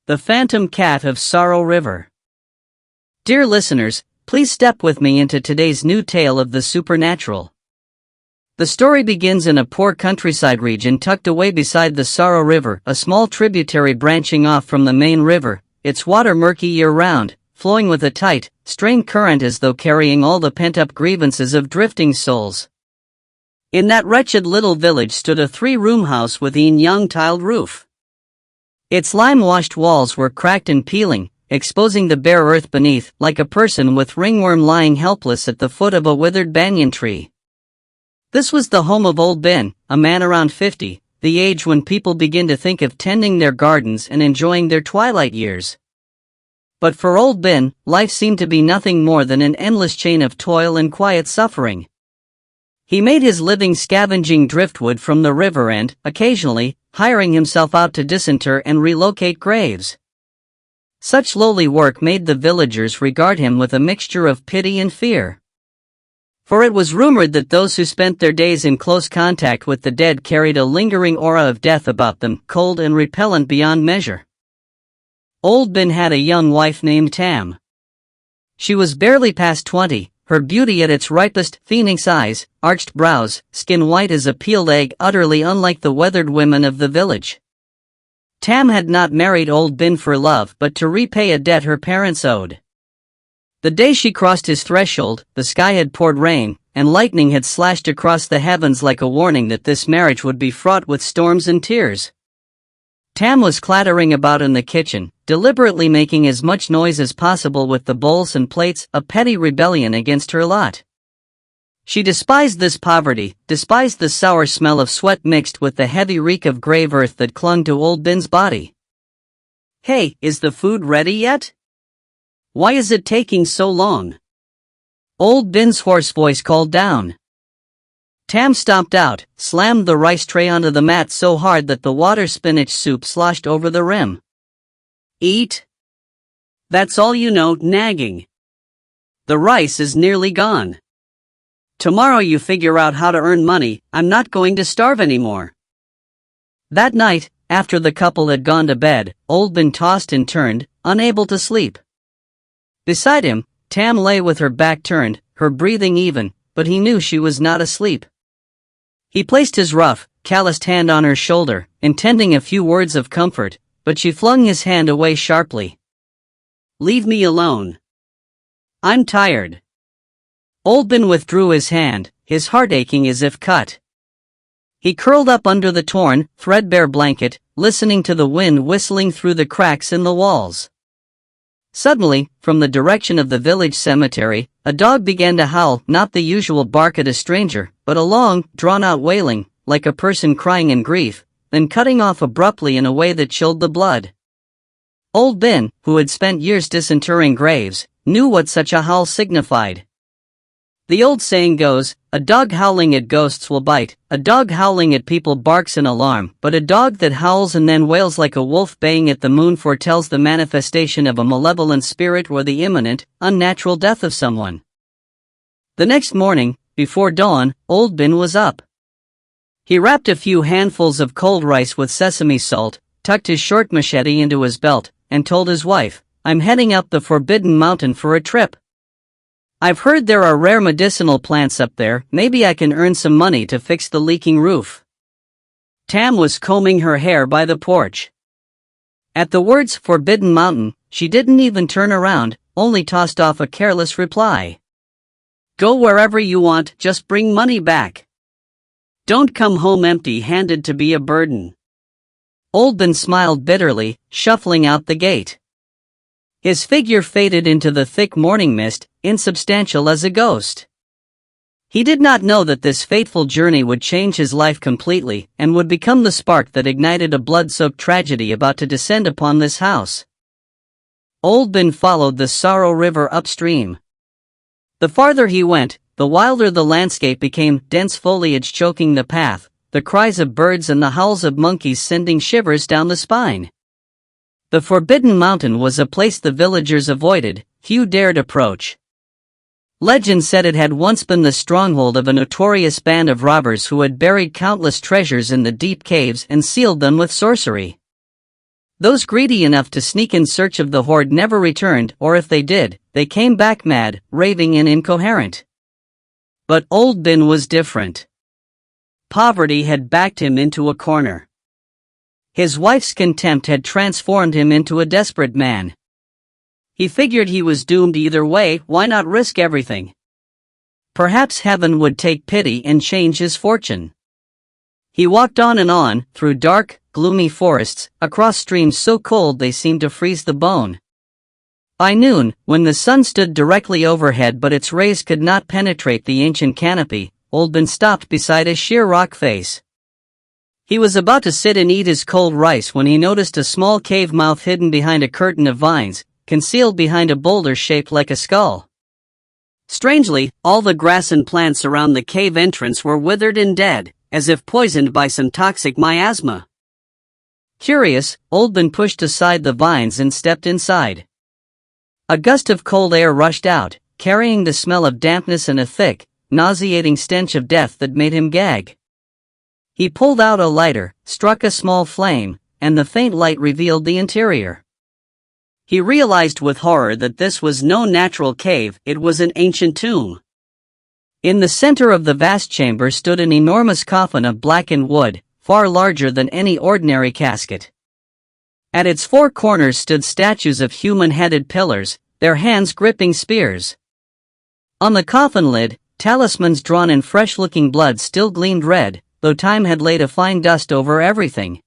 The Phantom Cat of Sorrow River. Dear listeners, please step with me into today's new tale of the supernatural. The story begins in a poor countryside region tucked away beside the Sorrow River, a small tributary branching off from the main river, its water murky year-round, flowing with a tight, strained current as though carrying all the pent-up grievances of drifting souls. In that wretched little village stood a three-room house with a young tiled roof. Its lime-washed walls were cracked and peeling, exposing the bare earth beneath, like a person with ringworm lying helpless at the foot of a withered banyan tree. This was the home of Old Ben, a man around 50, the age when people begin to think of tending their gardens and enjoying their twilight years. But for Old Ben, life seemed to be nothing more than an endless chain of toil and quiet suffering. He made his living scavenging driftwood from the river and, occasionally, hiring himself out to disinter and relocate graves. Such lowly work made the villagers regard him with a mixture of pity and fear. For it was rumored that those who spent their days in close contact with the dead carried a lingering aura of death about them, cold and repellent beyond measure. Old Ben had a young wife named Tam. She was barely past 20, her beauty at its ripest, phoenix eyes, arched brows, skin white as a peeled egg, utterly unlike the weathered women of the village. Tam had not married Old Ben for love but to repay a debt her parents owed. The day she crossed his threshold, the sky had poured rain, and lightning had slashed across the heavens like a warning that this marriage would be fraught with storms and tears. Tam was clattering about in the kitchen, deliberately making as much noise as possible with the bowls and plates, a petty rebellion against her lot. She despised this poverty, despised the sour smell of sweat mixed with the heavy reek of grave earth that clung to Old Ben's body. "Hey, is the food ready yet? Why is it taking so long?" Old Ben's hoarse voice called down. Tam stomped out, slammed the rice tray onto the mat so hard that the water spinach soup sloshed over the rim. "Eat? That's all you know, nagging. The rice is nearly gone. Tomorrow you figure out how to earn money, I'm not going to starve anymore." That night, after the couple had gone to bed, Old Ben tossed and turned, unable to sleep. Beside him, Tam lay with her back turned, her breathing even, but he knew she was not asleep. He placed his rough, calloused hand on her shoulder, intending a few words of comfort, but she flung his hand away sharply. "Leave me alone. I'm tired." Old Ben withdrew his hand, his heart aching as if cut. He curled up under the torn, threadbare blanket, listening to the wind whistling through the cracks in the walls. Suddenly, from the direction of the village cemetery, a dog began to howl, not the usual bark at a stranger, but a long, drawn-out wailing, like a person crying in grief, then cutting off abruptly in a way that chilled the blood. Old Ben, who had spent years disinterring graves, knew what such a howl signified. The old saying goes, "A dog howling at ghosts will bite, a dog howling at people barks in alarm, but a dog that howls and then wails like a wolf baying at the moon foretells the manifestation of a malevolent spirit or the imminent, unnatural death of someone." The next morning, before dawn, Old Ben was up. He wrapped a few handfuls of cold rice with sesame salt, tucked his short machete into his belt, and told his wife, "I'm heading up the Forbidden Mountain for a trip. I've heard there are rare medicinal plants up there, maybe I can earn some money to fix the leaking roof." Tam was combing her hair by the porch. At the words Forbidden Mountain, she didn't even turn around, only tossed off a careless reply. "Go wherever you want, just bring money back. Don't come home empty-handed to be a burden." Old Ben smiled bitterly, shuffling out the gate. His figure faded into the thick morning mist, insubstantial as a ghost. He did not know that this fateful journey would change his life completely, and would become the spark that ignited a blood-soaked tragedy about to descend upon this house. Old Ben followed the Sorrow River upstream. The farther he went, the wilder the landscape became, dense foliage choking the path, the cries of birds and the howls of monkeys sending shivers down the spine. The Forbidden Mountain was a place the villagers avoided, few dared approach. Legend said it had once been the stronghold of a notorious band of robbers who had buried countless treasures in the deep caves and sealed them with sorcery. Those greedy enough to sneak in search of the hoard never returned, or if they did, they came back mad, raving and incoherent. But Old Bin was different. Poverty had backed him into a corner. His wife's contempt had transformed him into a desperate man. He figured he was doomed either way, why not risk everything? Perhaps heaven would take pity and change his fortune. He walked on, through dark, gloomy forests, across streams so cold they seemed to freeze the bone. By noon, when the sun stood directly overhead but its rays could not penetrate the ancient canopy, Old Bin stopped beside a sheer rock face. He was about to sit and eat his cold rice when he noticed a small cave mouth hidden behind a curtain of vines, concealed behind a boulder shaped like a skull. Strangely, all the grass and plants around the cave entrance were withered and dead, as if poisoned by some toxic miasma. Curious, Old Bin pushed aside the vines and stepped inside. A gust of cold air rushed out, carrying the smell of dampness and a thick, nauseating stench of death that made him gag. He pulled out a lighter, struck a small flame, and the faint light revealed the interior. He realized with horror that this was no natural cave, it was an ancient tomb. In the center of the vast chamber stood an enormous coffin of blackened wood, far larger than any ordinary casket. At its four corners stood statues of human-headed pillars, their hands gripping spears. On the coffin lid, talismans drawn in fresh-looking blood still gleamed red, though time had laid a fine dust over everything.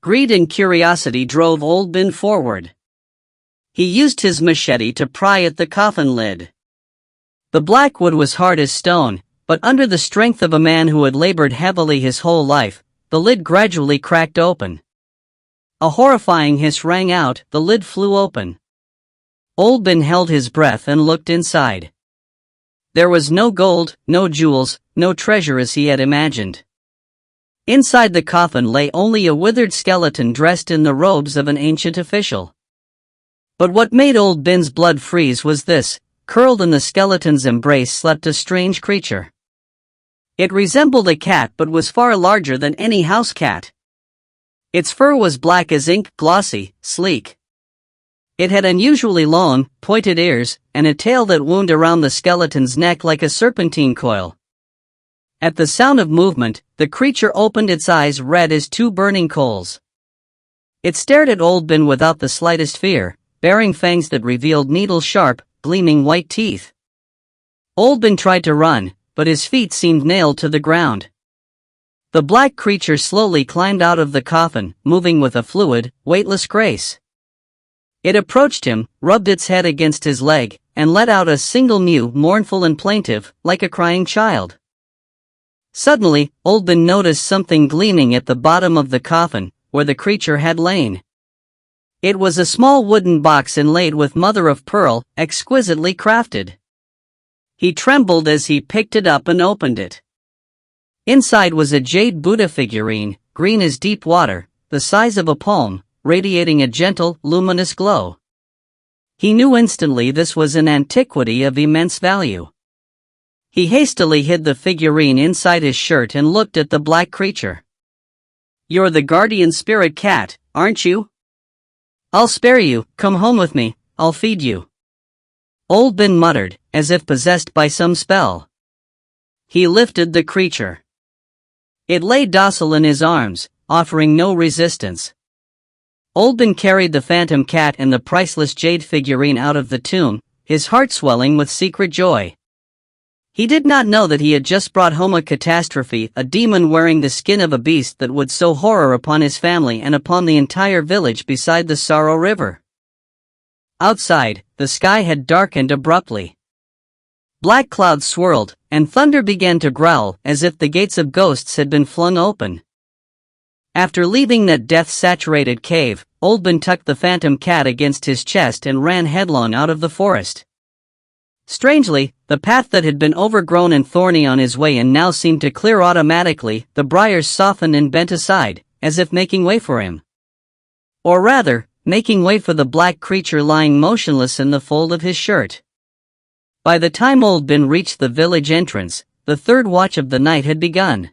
Greed and curiosity drove Old Bin forward. He used his machete to pry at the coffin lid. The black wood was hard as stone, but under the strength of a man who had labored heavily his whole life, the lid gradually cracked open. A horrifying hiss rang out, the lid flew open. Old Bin held his breath and looked inside. There was no gold, no jewels, no treasure as he had imagined. Inside the coffin lay only a withered skeleton dressed in the robes of an ancient official. But what made Old Bin's blood freeze was this: curled in the skeleton's embrace slept a strange creature. It resembled a cat but was far larger than any house cat. Its fur was black as ink, glossy, sleek. It had unusually long, pointed ears, and a tail that wound around the skeleton's neck like a serpentine coil. At the sound of movement, the creature opened its eyes red as two burning coals. It stared at Old Bin without the slightest fear, baring fangs that revealed needle-sharp, gleaming white teeth. Old Bin tried to run, but his feet seemed nailed to the ground. The black creature slowly climbed out of the coffin, moving with a fluid, weightless grace. It approached him, rubbed its head against his leg, and let out a single mew, mournful and plaintive, like a crying child. Suddenly, Old Bin noticed something gleaming at the bottom of the coffin, where the creature had lain. It was a small wooden box inlaid with mother-of-pearl, exquisitely crafted. He trembled as he picked it up and opened it. Inside was a jade Buddha figurine, green as deep water, the size of a palm, radiating a gentle, luminous glow. He knew instantly this was an antiquity of immense value. He hastily hid the figurine inside his shirt and looked at the black creature. "You're the guardian spirit cat, aren't you? I'll spare you, come home with me, I'll feed you." Old Bin muttered, as if possessed by some spell. He lifted the creature. It lay docile in his arms, offering no resistance. Old Bin carried the phantom cat and the priceless jade figurine out of the tomb, his heart swelling with secret joy. He did not know that he had just brought home a catastrophe, a demon wearing the skin of a beast that would sow horror upon his family and upon the entire village beside the Sorrow River. Outside, the sky had darkened abruptly. Black clouds swirled, and thunder began to growl, as if the gates of ghosts had been flung open. After leaving that death-saturated cave, Old Bin tucked the phantom cat against his chest and ran headlong out of the forest. Strangely, the path that had been overgrown and thorny on his way in now seemed to clear automatically, the briars softened and bent aside, as if making way for him. Or rather, making way for the black creature lying motionless in the fold of his shirt. By the time Old Bin reached the village entrance, the third watch of the night had begun.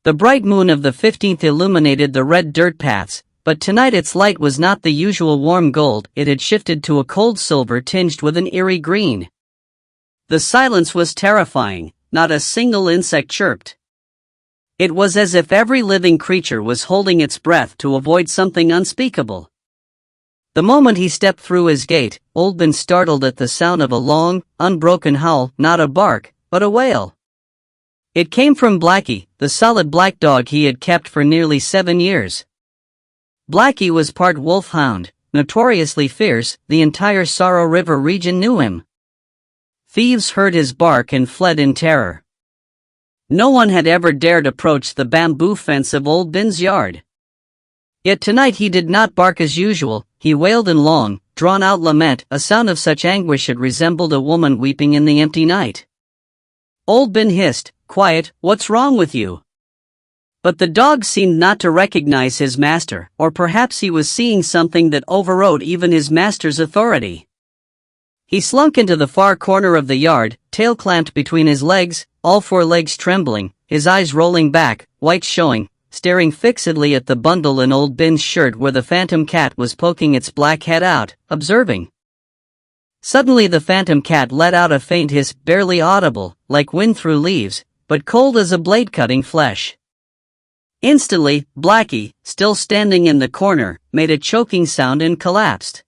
The bright moon of the 15th illuminated the red dirt paths, But tonight its light was not the usual warm gold, it had shifted to a cold silver tinged with an eerie green. The silence was terrifying, not a single insect chirped. It was as if every living creature was holding its breath to avoid something unspeakable. The moment he stepped through his gate, Old Ben startled at the sound of a long, unbroken howl, not a bark, but a wail. It came from Blackie, the solid black dog he had kept for nearly 7 years. Blackie was part wolfhound, notoriously fierce, the entire Sorrow River region knew him. Thieves heard his bark and fled in terror. No one had ever dared approach the bamboo fence of Old Ben's yard. Yet tonight he did not bark as usual, he wailed in long, drawn-out lament, a sound of such anguish it resembled a woman weeping in the empty night. Old Ben hissed, "Quiet, what's wrong with you?" But the dog seemed not to recognize his master, or perhaps he was seeing something that overrode even his master's authority. He slunk into the far corner of the yard, tail clamped between his legs, all 4 legs trembling, his eyes rolling back, white showing, staring fixedly at the bundle in Old Ben's shirt where the phantom cat was poking its black head out, observing. Suddenly the phantom cat let out a faint hiss, barely audible, like wind through leaves, but cold as a blade cutting flesh. Instantly, Blackie, still standing in the corner, made a choking sound and collapsed.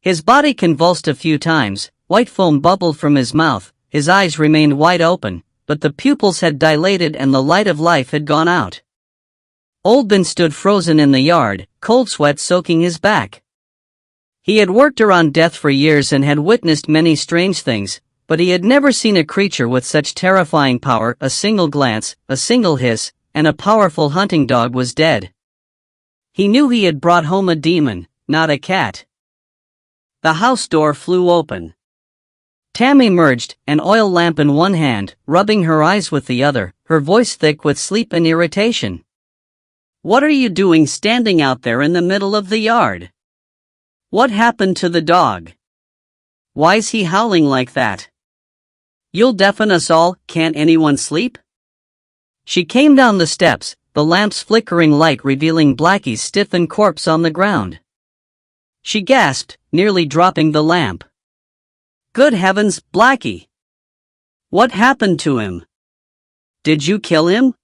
His body convulsed a few times, white foam bubbled from his mouth, his eyes remained wide open, but the pupils had dilated and the light of life had gone out. Old Ben stood frozen in the yard, cold sweat soaking his back. He had worked around death for years and had witnessed many strange things, but he had never seen a creature with such terrifying power. A single glance, a single hiss, and a powerful hunting dog was dead. He knew he had brought home a demon, not a cat. The house door flew open. Tam emerged, an oil lamp in one hand, rubbing her eyes with the other, her voice thick with sleep and irritation. "What are you doing standing out there in the middle of the yard? What happened to the dog? Why's he howling like that? You'll deafen us all, can't anyone sleep?" She came down the steps, the lamp's flickering light revealing Blackie's stiffened corpse on the ground. She gasped, nearly dropping the lamp. "Good heavens, Blackie! What happened to him? Did you kill him?"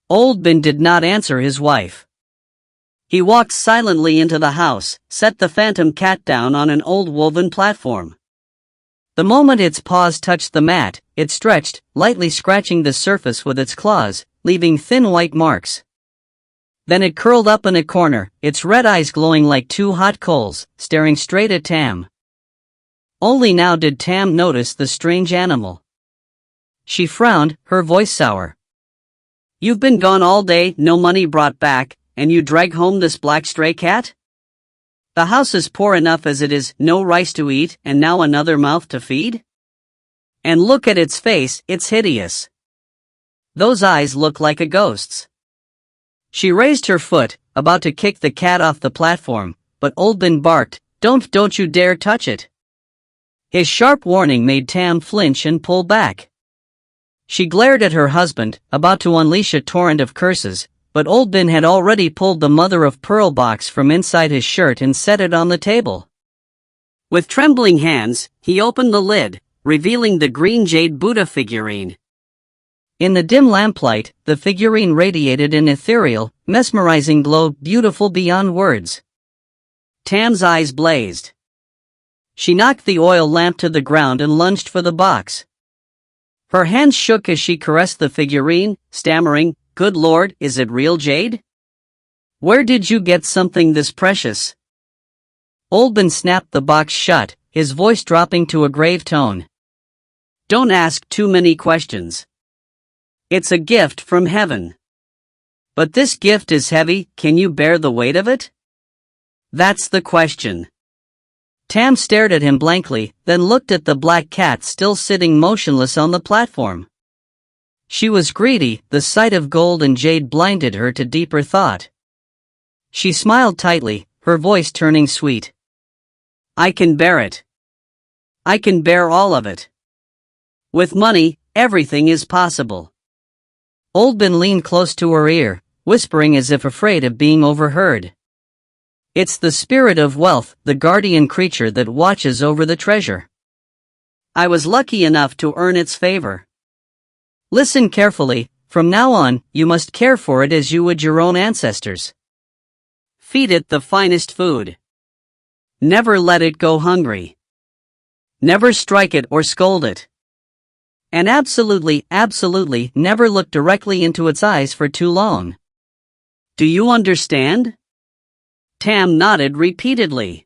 Old Ben did not answer his wife. He walked silently into the house, set the phantom cat down on an old woven platform. The moment its paws touched the mat, it stretched, lightly scratching the surface with its claws, leaving thin white marks. Then it curled up in a corner, its red eyes glowing like 2 hot coals, staring straight at Tam. Only now did Tam notice the strange animal. She frowned, her voice sour. "You've been gone all day, no money brought back, and you drag home this black stray cat? The house is poor enough as it is, no rice to eat, and now another mouth to feed? And look at its face, it's hideous. Those eyes look like a ghost's." She raised her foot, about to kick the cat off the platform, but Old Ben barked, Don't you dare touch it." His sharp warning made Tam flinch and pull back. She glared at her husband, about to unleash a torrent of curses, but Old Ben had already pulled the mother-of-pearl box from inside his shirt and set it on the table. With trembling hands, he opened the lid, revealing the green jade Buddha figurine. In the dim lamplight, the figurine radiated an ethereal, mesmerizing glow, beautiful beyond words. Tam's eyes blazed. She knocked the oil lamp to the ground and lunged for the box. Her hands shook as she caressed the figurine, stammering, "Good Lord, is it real jade? Where did you get something this precious?" Old Ben snapped the box shut, his voice dropping to a grave tone. "Don't ask too many questions. It's a gift from heaven. But this gift is heavy, can you bear the weight of it? That's the question." Tam stared at him blankly, then looked at the black cat still sitting motionless on the platform. She was greedy, the sight of gold and jade blinded her to deeper thought. She smiled tightly, her voice turning sweet. "I can bear it. I can bear all of it. With money, everything is possible." Old Ben leaned close to her ear, whispering as if afraid of being overheard. It's the spirit of wealth, the guardian creature that watches over the treasure. I was lucky enough to earn its favor. Listen carefully, from now on, you must care for it as you would your own ancestors. Feed it the finest food. Never let it go hungry. Never strike it or scold it. And absolutely, absolutely never look directly into its eyes for too long. Do you understand? Tam nodded repeatedly.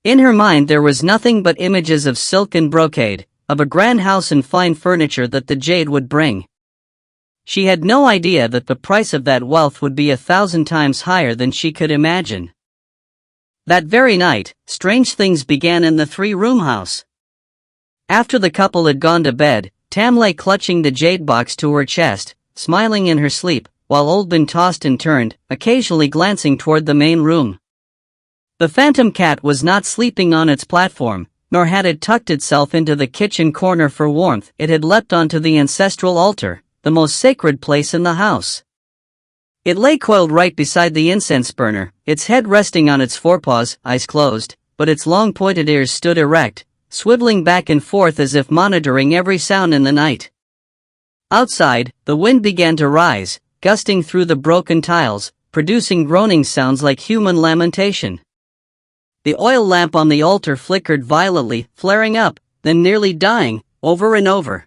In her mind there was nothing but images of silk and brocade, of a grand house and fine furniture that the jade would bring. She had no idea that the price of that wealth would be 1,000 times higher than she could imagine. That very night, strange things began in the three-room house. After the couple had gone to bed, Tam lay clutching the jade box to her chest, smiling in her sleep, while Old Ben tossed and turned, occasionally glancing toward the main room. The phantom cat was not sleeping on its platform, nor had it tucked itself into the kitchen corner for warmth. It had leapt onto the ancestral altar, the most sacred place in the house. It lay coiled right beside the incense burner, its head resting on its forepaws, eyes closed, but its long pointed ears stood erect, swiveling back and forth as if monitoring every sound in the night. Outside, the wind began to rise, gusting through the broken tiles, producing groaning sounds like human lamentation. The oil lamp on the altar flickered violently, flaring up, then nearly dying, over and over.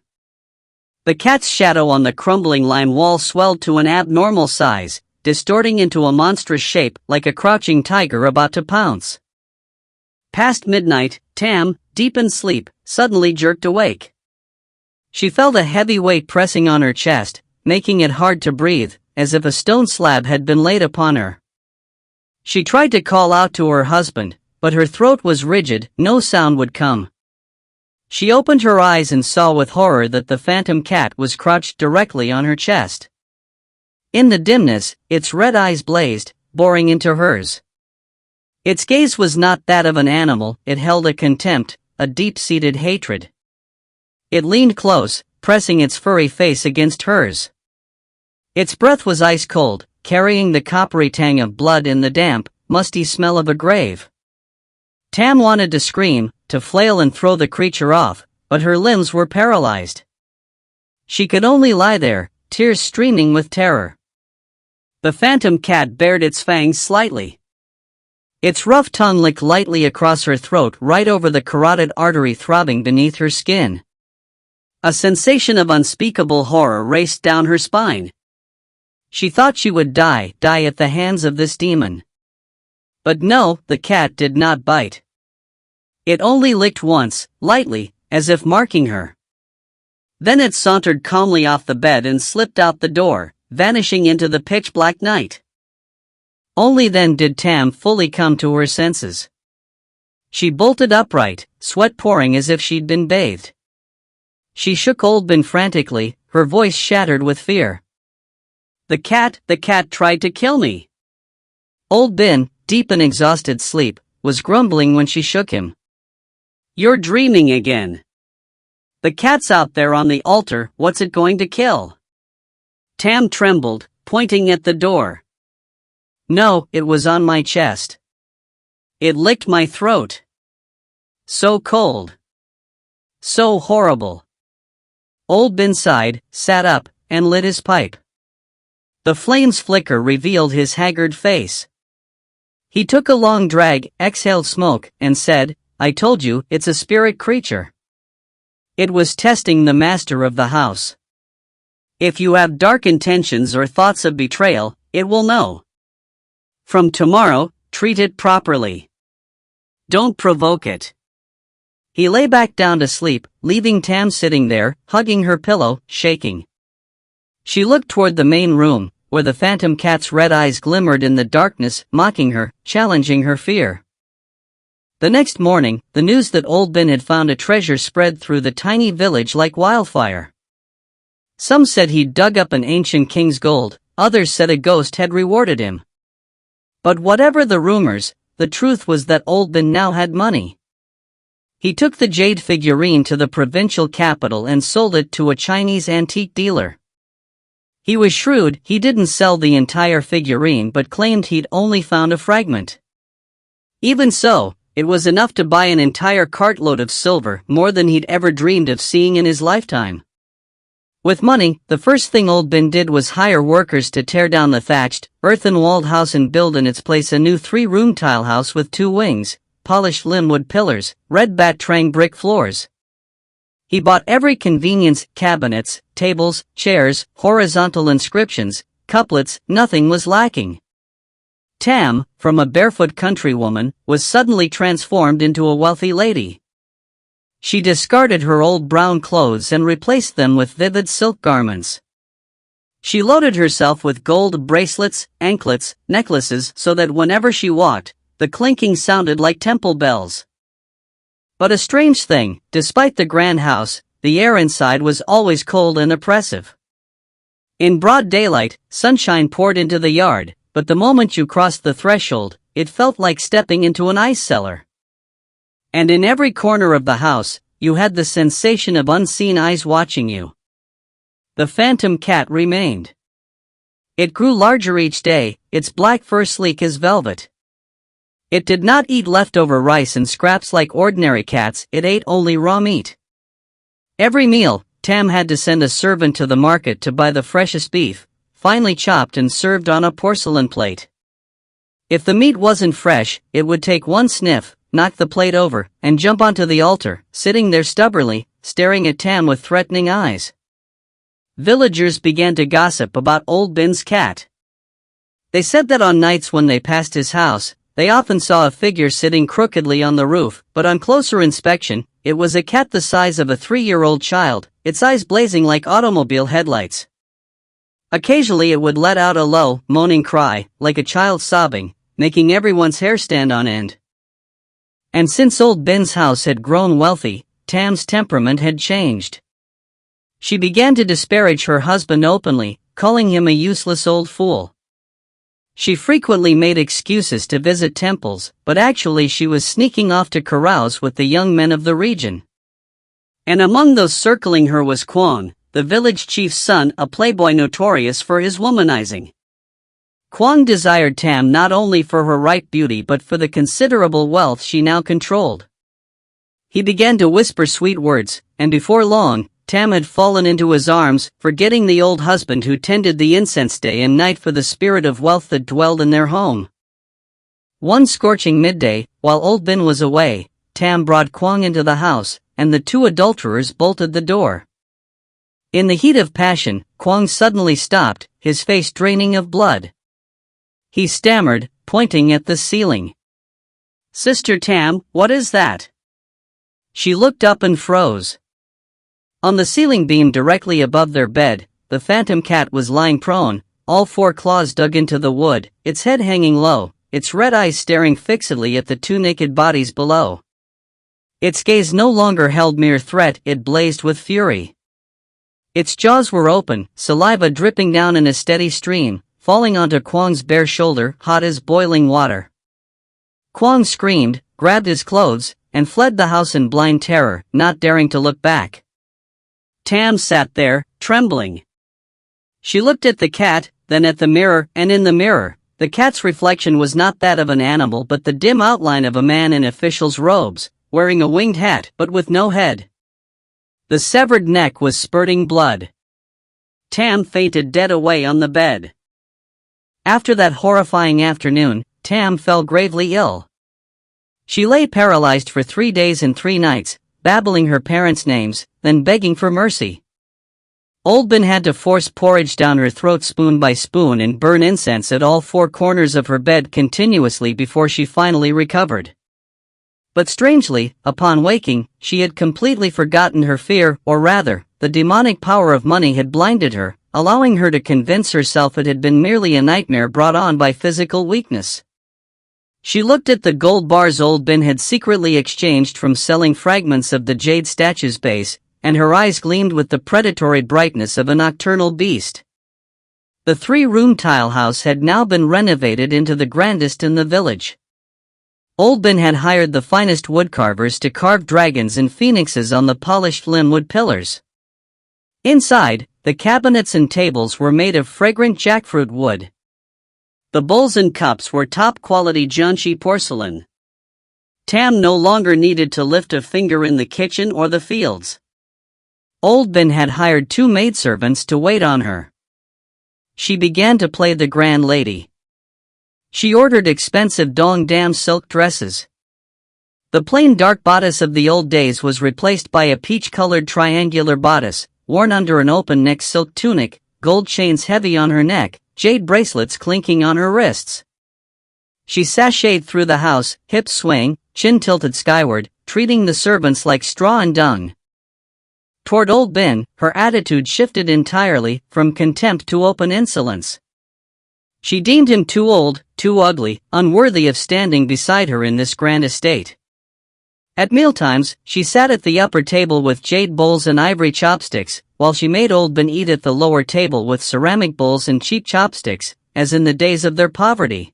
The cat's shadow on the crumbling lime wall swelled to an abnormal size, distorting into a monstrous shape like a crouching tiger about to pounce. Past midnight, Tam, deep in sleep, suddenly jerked awake. She felt a heavy weight pressing on her chest, making it hard to breathe, as if a stone slab had been laid upon her. She tried to call out to her husband, but her throat was rigid, no sound would come. She opened her eyes and saw with horror that the phantom cat was crouched directly on her chest. In the dimness, its red eyes blazed, boring into hers. Its gaze was not that of an animal, it held a contempt, a deep-seated hatred. It leaned close, pressing its furry face against hers. Its breath was ice-cold, carrying the coppery tang of blood and the damp, musty smell of a grave. Tam wanted to scream, to flail and throw the creature off, but her limbs were paralyzed. She could only lie there, tears streaming with terror. The phantom cat bared its fangs slightly. Its rough tongue licked lightly across her throat right over the carotid artery throbbing beneath her skin. A sensation of unspeakable horror raced down her spine. She thought she would die at the hands of this demon. But no, the cat did not bite. It only licked once, lightly, as if marking her. Then it sauntered calmly off the bed and slipped out the door, vanishing into the pitch-black night. Only then did Tam fully come to her senses. She bolted upright, sweat pouring as if she'd been bathed. She shook Old Ben frantically, her voice shattered with fear. The cat tried to kill me. Old Ben, deep in exhausted sleep, was grumbling when she shook him. You're dreaming again. The cat's out there on the altar, what's it going to kill? Tam trembled, pointing at the door. No, it was on my chest. It licked my throat. So cold. So horrible. Old Ben sighed, sat up, and lit his pipe. The flame's flicker revealed his haggard face. He took a long drag, exhaled smoke, and said, I told you, it's a spirit creature. It was testing the master of the house. If you have dark intentions or thoughts of betrayal, it will know. From tomorrow, treat it properly. Don't provoke it. He lay back down to sleep, leaving Tam sitting there, hugging her pillow, shaking. She looked toward the main room, where the phantom cat's red eyes glimmered in the darkness, mocking her, challenging her fear. The next morning, the news that Old Ben had found a treasure spread through the tiny village like wildfire. Some said he'd dug up an ancient king's gold, others said a ghost had rewarded him. But whatever the rumors, the truth was that Old Ben now had money. He took the jade figurine to the provincial capital and sold it to a Chinese antique dealer. He was shrewd, he didn't sell the entire figurine but claimed he'd only found a fragment. Even so, it was enough to buy an entire cartload of silver, more than he'd ever dreamed of seeing in his lifetime. With money, the first thing Old Bin did was hire workers to tear down the thatched, earthen-walled house and build in its place a new 3-room tile house with 2 wings, polished linwood pillars, red batrang brick floors. He bought every convenience, cabinets, tables, chairs, horizontal inscriptions, couplets, nothing was lacking. Tam, from a barefoot countrywoman, was suddenly transformed into a wealthy lady. She discarded her old brown clothes and replaced them with vivid silk garments. She loaded herself with gold bracelets, anklets, necklaces so that whenever she walked, the clinking sounded like temple bells. But a strange thing, despite the grand house, the air inside was always cold and oppressive. In broad daylight, sunshine poured into the yard, but the moment you crossed the threshold, it felt like stepping into an ice cellar. And in every corner of the house, you had the sensation of unseen eyes watching you. The phantom cat remained. It grew larger each day, its black fur sleek as velvet. It did not eat leftover rice and scraps like ordinary cats, it ate only raw meat. Every meal, Tam had to send a servant to the market to buy the freshest beef, finely chopped and served on a porcelain plate. If the meat wasn't fresh, it would take one sniff, knock the plate over, and jump onto the altar, sitting there stubbornly, staring at Tam with threatening eyes. Villagers began to gossip about Old Bin's cat. They said that on nights when they passed his house, they often saw a figure sitting crookedly on the roof, but on closer inspection, it was a cat the size of a 3-year-old child, its eyes blazing like automobile headlights. Occasionally it would let out a low, moaning cry, like a child sobbing, making everyone's hair stand on end. And since Old Bin's house had grown wealthy, Tam's temperament had changed. She began to disparage her husband openly, calling him a useless old fool. She frequently made excuses to visit temples, but actually she was sneaking off to carouse with the young men of the region. And among those circling her was Kwang, the village chief's son, a playboy notorious for his womanizing. Kwang desired Tam not only for her ripe beauty but for the considerable wealth she now controlled. He began to whisper sweet words, and before long, Tam had fallen into his arms, forgetting the old husband who tended the incense day and night for the spirit of wealth that dwelled in their home. One scorching midday, while Old Bin was away, Tam brought Kwang into the house, and the 2 adulterers bolted the door. In the heat of passion, Kwang suddenly stopped, his face draining of blood. He stammered, pointing at the ceiling. "Sister Tam, what is that?" She looked up and froze. On the ceiling beam directly above their bed, the phantom cat was lying prone, all 4 claws dug into the wood, its head hanging low, its red eyes staring fixedly at the 2 naked bodies below. Its gaze no longer held mere threat, it blazed with fury. Its jaws were open, saliva dripping down in a steady stream, falling onto Kwang's bare shoulder, hot as boiling water. Kwang screamed, grabbed his clothes, and fled the house in blind terror, not daring to look back. Tam sat there, trembling. She looked at the cat, then at the mirror, and in the mirror, the cat's reflection was not that of an animal but the dim outline of a man in official's robes, wearing a winged hat but with no head. The severed neck was spurting blood. Tam fainted dead away on the bed. After that horrifying afternoon, Tam fell gravely ill. She lay paralyzed for 3 days and 3 nights, babbling her parents' names, then begging for mercy. Old Bin had to force porridge down her throat spoon by spoon and burn incense at all 4 corners of her bed continuously before she finally recovered. But strangely, upon waking, she had completely forgotten her fear, or rather, the demonic power of money had blinded her, allowing her to convince herself it had been merely a nightmare brought on by physical weakness. She looked at the gold bars Old Bin had secretly exchanged from selling fragments of the jade statue's base, and her eyes gleamed with the predatory brightness of a nocturnal beast. The 3-room tile house had now been renovated into the grandest in the village. Old Bin had hired the finest woodcarvers to carve dragons and phoenixes on the polished linwood pillars. Inside, The cabinets and tables were made of fragrant jackfruit wood. The bowls and cups were top-quality Givenchy porcelain. Tam no longer needed to lift a finger in the kitchen or the fields. Old Ben had hired 2 maidservants to wait on her. She began to play the grand lady. She ordered expensive dong dam silk dresses. The plain dark bodice of the old days was replaced by a peach-colored triangular bodice, worn under an open-neck silk tunic, gold chains heavy on her neck, jade bracelets clinking on her wrists. She sashayed through the house, hips swaying, chin tilted skyward, treating the servants like straw and dung. Toward old Ben, her attitude shifted entirely, from contempt to open insolence. She deemed him too old, too ugly, unworthy of standing beside her in this grand estate. At mealtimes, she sat at the upper table with jade bowls and ivory chopsticks, while she made old Ben eat at the lower table with ceramic bowls and cheap chopsticks, as in the days of their poverty.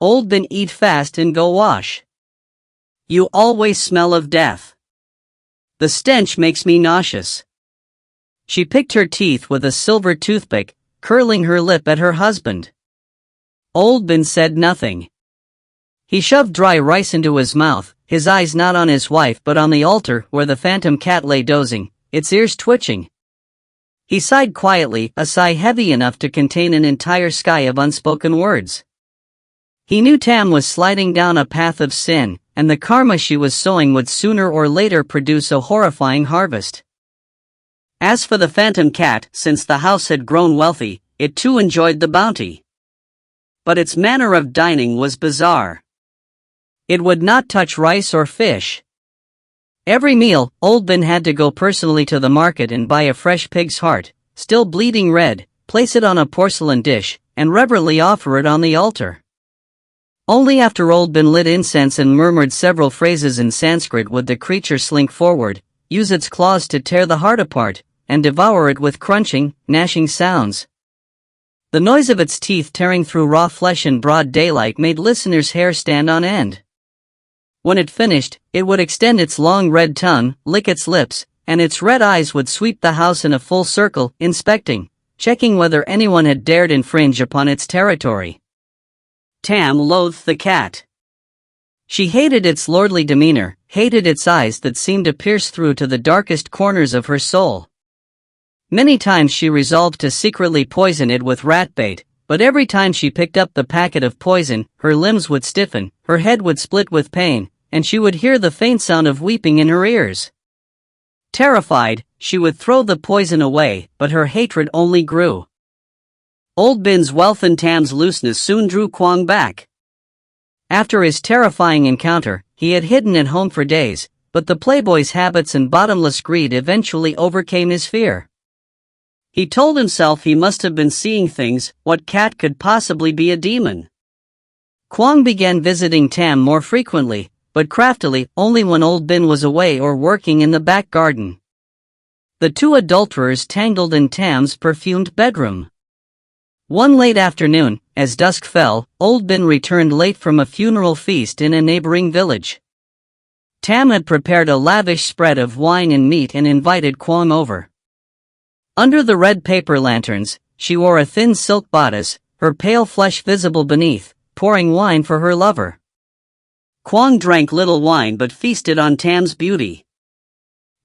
Old Ben eat fast and go wash. You always smell of death. The stench makes me nauseous. She picked her teeth with a silver toothpick, curling her lip at her husband. Old Ben said nothing. He shoved dry rice into his mouth, his eyes not on his wife but on the altar where the phantom cat lay dozing, its ears twitching. He sighed quietly, a sigh heavy enough to contain an entire sky of unspoken words. He knew Tam was sliding down a path of sin, and the karma she was sowing would sooner or later produce a horrifying harvest. As for the phantom cat, since the house had grown wealthy, it too enjoyed the bounty. But its manner of dining was bizarre. It would not touch rice or fish. Every meal, Old Ben had to go personally to the market and buy a fresh pig's heart, still bleeding red, place it on a porcelain dish, and reverently offer it on the altar. Only after Old Ben lit incense and murmured several phrases in Sanskrit would the creature slink forward, use its claws to tear the heart apart, and devour it with crunching, gnashing sounds. The noise of its teeth tearing through raw flesh in broad daylight made listeners' hair stand on end. When it finished, it would extend its long red tongue, lick its lips, and its red eyes would sweep the house in a full circle, inspecting, checking whether anyone had dared infringe upon its territory. Tam loathed the cat. She hated its lordly demeanor, hated its eyes that seemed to pierce through to the darkest corners of her soul. Many times she resolved to secretly poison it with rat bait, but every time she picked up the packet of poison, her limbs would stiffen, her head would split with pain, and she would hear the faint sound of weeping in her ears. Terrified, she would throw the poison away, but her hatred only grew. Old Ben's wealth and Tam's looseness soon drew Kwong back. After his terrifying encounter, he had hidden at home for days, but the playboy's habits and bottomless greed eventually overcame his fear. He told himself he must have been seeing things, what cat could possibly be a demon? Kwong began visiting Tam more frequently, but craftily, only when Old Ben was away or working in the back garden. The two adulterers tangled in Tam's perfumed bedroom. One late afternoon, as dusk fell, Old Ben returned late from a funeral feast in a neighboring village. Tam had prepared a lavish spread of wine and meat and invited Kwong over. Under the red paper lanterns, she wore a thin silk bodice, her pale flesh visible beneath, pouring wine for her lover. Kwong drank little wine but feasted on Tam's beauty.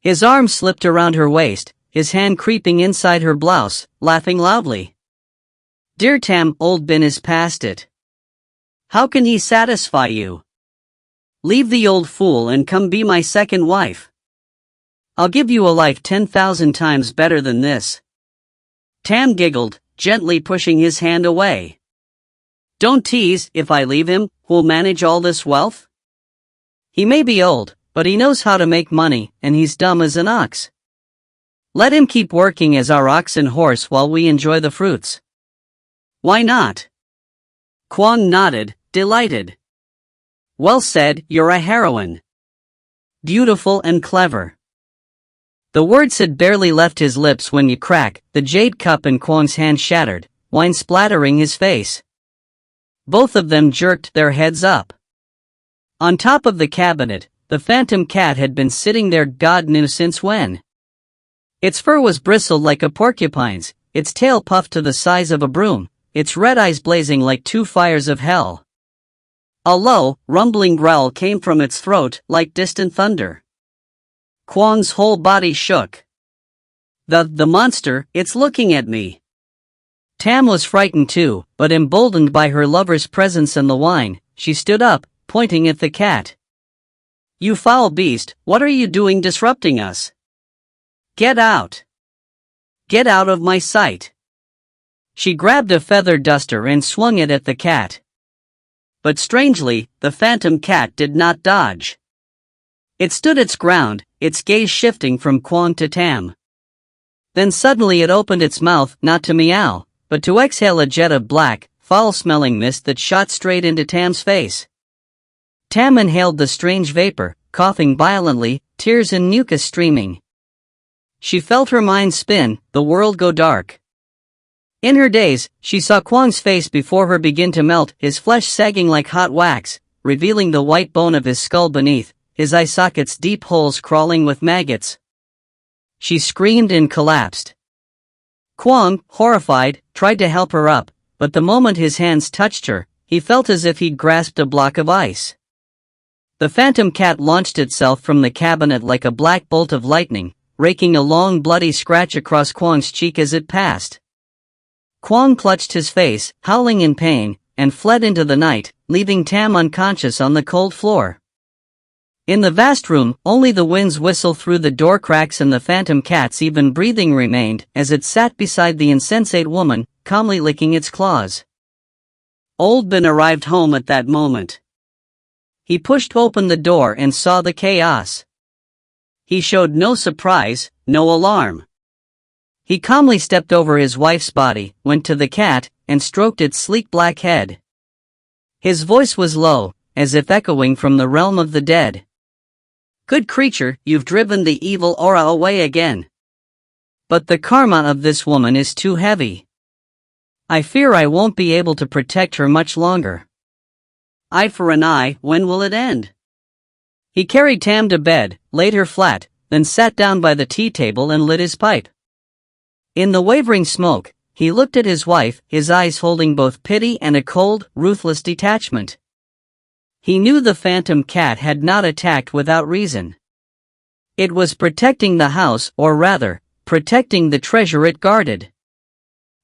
His arm slipped around her waist, his hand creeping inside her blouse, laughing loudly. "Dear Tam, Old Ben is past it. How can he satisfy you? Leave the old fool and come be my second wife. I'll give you a life 10,000 times better than this." Tam giggled, gently pushing his hand away. "Don't tease, if I leave him, who'll manage all this wealth? He may be old, but he knows how to make money, and he's dumb as an ox. Let him keep working as our ox and horse while we enjoy the fruits." "Why not?" Kwong nodded, delighted. "Well said, you're a heroine. Beautiful and clever." The words had barely left his lips when you crack, the jade cup in Kwong's hand shattered, wine splattering his face. Both of them jerked their heads up. On top of the cabinet, the phantom cat had been sitting there God knew since when. Its fur was bristled like a porcupine's, its tail puffed to the size of a broom, its red eyes blazing like two fires of hell. A low, rumbling growl came from its throat like distant thunder. Kwang's whole body shook. The monster, it's looking at me. Tam was frightened too, but emboldened by her lover's presence and the wine, she stood up, pointing at the cat. You foul beast, what are you doing disrupting us? Get out! Get out of my sight! She grabbed a feather duster and swung it at the cat. But strangely, the phantom cat did not dodge. It stood its ground, its gaze shifting from Kwang to Tam. Then suddenly it opened its mouth, not to meow, but to exhale a jet of black, foul-smelling mist that shot straight into Tam's face. Tam inhaled the strange vapor, coughing violently, tears and mucus streaming. She felt her mind spin, the world go dark. In her daze, she saw Kwang's face before her begin to melt, his flesh sagging like hot wax, revealing the white bone of his skull beneath, his eye sockets deep holes crawling with maggots. She screamed and collapsed. Kwang, horrified, tried to help her up, but the moment his hands touched her, he felt as if he'd grasped a block of ice. The phantom cat launched itself from the cabinet like a black bolt of lightning, raking a long bloody scratch across Kwang's cheek as it passed. Kwang clutched his face, howling in pain, and fled into the night, leaving Tam unconscious on the cold floor. In the vast room, only the wind's whistle through the door cracks and the phantom cat's even breathing remained as it sat beside the insensate woman, calmly licking its claws. Old Ben arrived home at that moment. He pushed open the door and saw the chaos. He showed no surprise, no alarm. He calmly stepped over his wife's body, went to the cat, and stroked its sleek black head. His voice was low, as if echoing from the realm of the dead. Good creature, you've driven the evil aura away again. But the karma of this woman is too heavy. I fear I won't be able to protect her much longer. Eye for an eye, when will it end? He carried Tam to bed, laid her flat, then sat down by the tea table and lit his pipe. In the wavering smoke, he looked at his wife, his eyes holding both pity and a cold, ruthless detachment. He knew the phantom cat had not attacked without reason. It was protecting the house, or rather, protecting the treasure it guarded.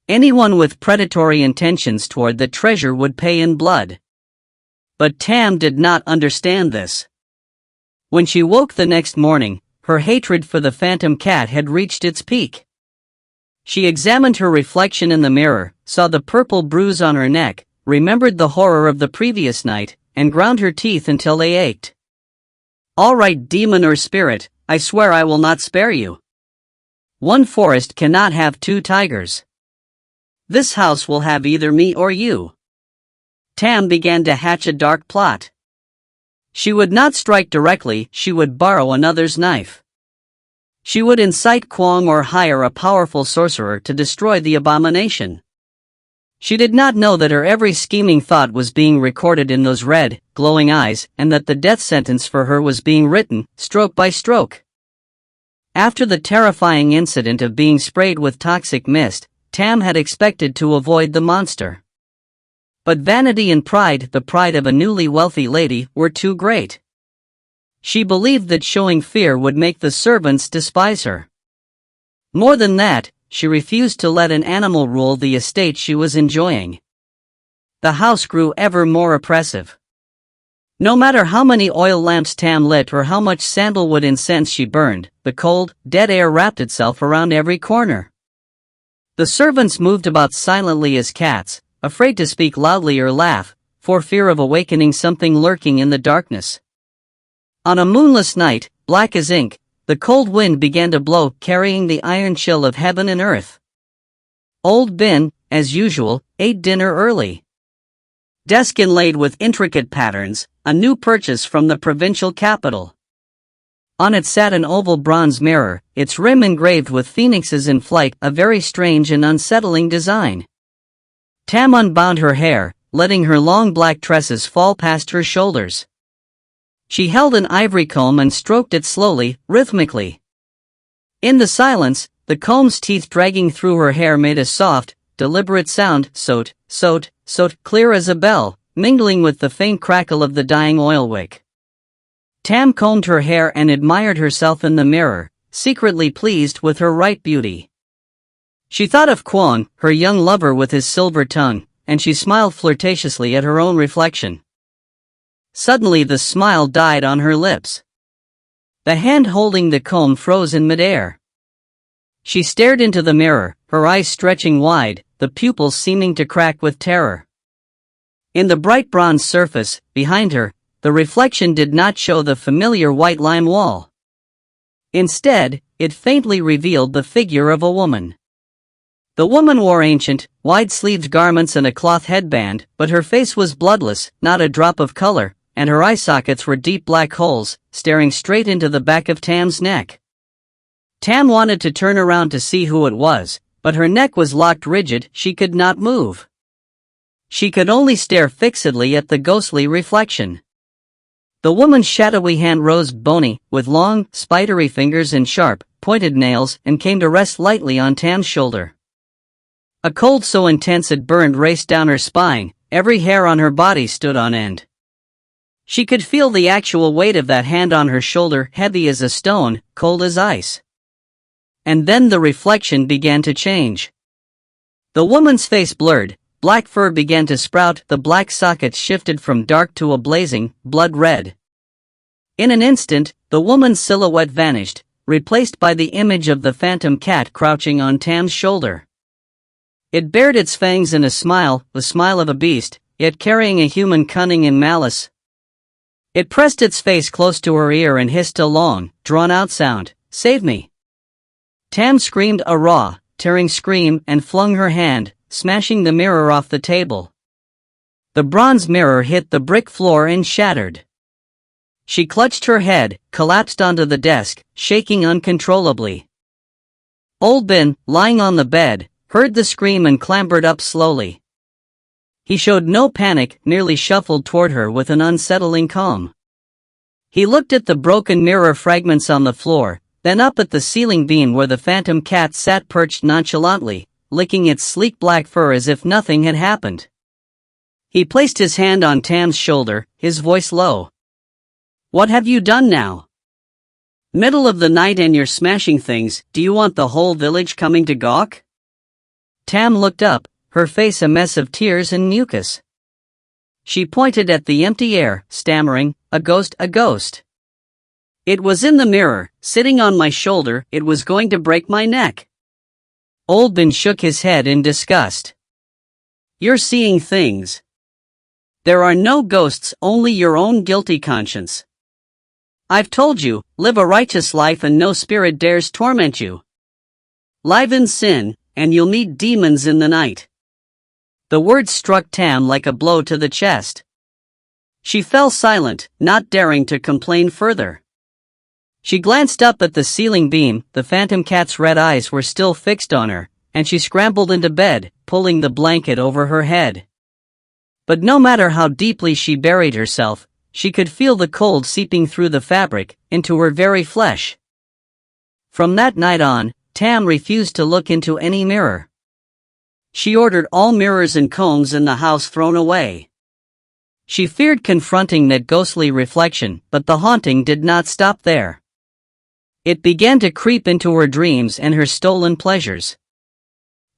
Anyone with predatory intentions toward the treasure would pay in blood. But Tam did not understand this. When she woke the next morning, her hatred for the phantom cat had reached its peak. She examined her reflection in the mirror, saw the purple bruise on her neck, remembered the horror of the previous night, and ground her teeth until they ached. All right, demon or spirit, I swear I will not spare you. One forest cannot have two tigers. This house will have either me or you. Tam began to hatch a dark plot. She would not strike directly, she would borrow another's knife. She would incite Kwang or hire a powerful sorcerer to destroy the abomination. She did not know that her every scheming thought was being recorded in those red, glowing eyes, and that the death sentence for her was being written, stroke by stroke. After the terrifying incident of being sprayed with toxic mist, Tam had expected to avoid the monster. But vanity and pride, the pride of a newly wealthy lady, were too great. She believed that showing fear would make the servants despise her. More than that, she refused to let an animal rule the estate she was enjoying. The house grew ever more oppressive. No matter how many oil lamps Tam lit or how much sandalwood incense she burned, the cold, dead air wrapped itself around every corner. The servants moved about silently as cats, afraid to speak loudly or laugh, for fear of awakening something lurking in the darkness. On a moonless night, black as ink, the cold wind began to blow, carrying the iron chill of heaven and earth. Old Ben, as usual, ate dinner early. Desk inlaid with intricate patterns, a new purchase from the provincial capital. On it sat an oval bronze mirror, its rim engraved with phoenixes in flight, a very strange and unsettling design. Tam unbound her hair, letting her long black tresses fall past her shoulders. She held an ivory comb and stroked it slowly, rhythmically. In the silence, the comb's teeth dragging through her hair made a soft, deliberate sound, sote, sote, sote, clear as a bell, mingling with the faint crackle of the dying oil wick. Tam combed her hair and admired herself in the mirror, secretly pleased with her ripe beauty. She thought of Kwon, her young lover with his silver tongue, and she smiled flirtatiously at her own reflection. Suddenly the smile died on her lips. The hand holding the comb froze in midair. She stared into the mirror, her eyes stretching wide, the pupils seeming to crack with terror. In the bright bronze surface, behind her, the reflection did not show the familiar white lime wall. Instead, it faintly revealed the figure of a woman. The woman wore ancient, wide-sleeved garments and a cloth headband, but her face was bloodless, not a drop of color, and her eye sockets were deep black holes, staring straight into the back of Tam's neck. Tam wanted to turn around to see who it was, but her neck was locked rigid, she could not move. She could only stare fixedly at the ghostly reflection. The woman's shadowy hand rose bony, with long, spidery fingers and sharp, pointed nails, and came to rest lightly on Tam's shoulder. A cold so intense it burned raced down her spine, every hair on her body stood on end. She could feel the actual weight of that hand on her shoulder, heavy as a stone, cold as ice. And then the reflection began to change. The woman's face blurred, black fur began to sprout, the black sockets shifted from dark to a blazing, blood red. In an instant, the woman's silhouette vanished, replaced by the image of the phantom cat crouching on Tam's shoulder. It bared its fangs in a smile, the smile of a beast, yet carrying a human cunning and malice. It pressed its face close to her ear and hissed a long, drawn-out sound, "Save me!" Tam screamed a raw, tearing scream and flung her hand, smashing the mirror off the table. The bronze mirror hit the brick floor and shattered. She clutched her head, collapsed onto the desk, shaking uncontrollably. Old Bin, lying on the bed, heard the scream and clambered up slowly. He showed no panic, merely shuffled toward her with an unsettling calm. He looked at the broken mirror fragments on the floor, then up at the ceiling beam where the phantom cat sat perched nonchalantly, licking its sleek black fur as if nothing had happened. He placed his hand on Tam's shoulder, his voice low. "What have you done now? Middle of the night and you're smashing things, do you want the whole village coming to gawk?" Tam looked up, her face a mess of tears and mucus. She pointed at the empty air, stammering, "A ghost, a ghost. It was in the mirror, sitting on my shoulder, it was going to break my neck." Old Bin shook his head in disgust. "You're seeing things. There are no ghosts, only your own guilty conscience. I've told you, live a righteous life and no spirit dares torment you. Live in sin, and you'll meet demons in the night." The words struck Tam like a blow to the chest. She fell silent, not daring to complain further. She glanced up at the ceiling beam, the phantom cat's red eyes were still fixed on her, and she scrambled into bed, pulling the blanket over her head. But no matter how deeply she buried herself, she could feel the cold seeping through the fabric, into her very flesh. From that night on, Tam refused to look into any mirror. She ordered all mirrors and combs in the house thrown away. She feared confronting that ghostly reflection, but the haunting did not stop there. It began to creep into her dreams and her stolen pleasures.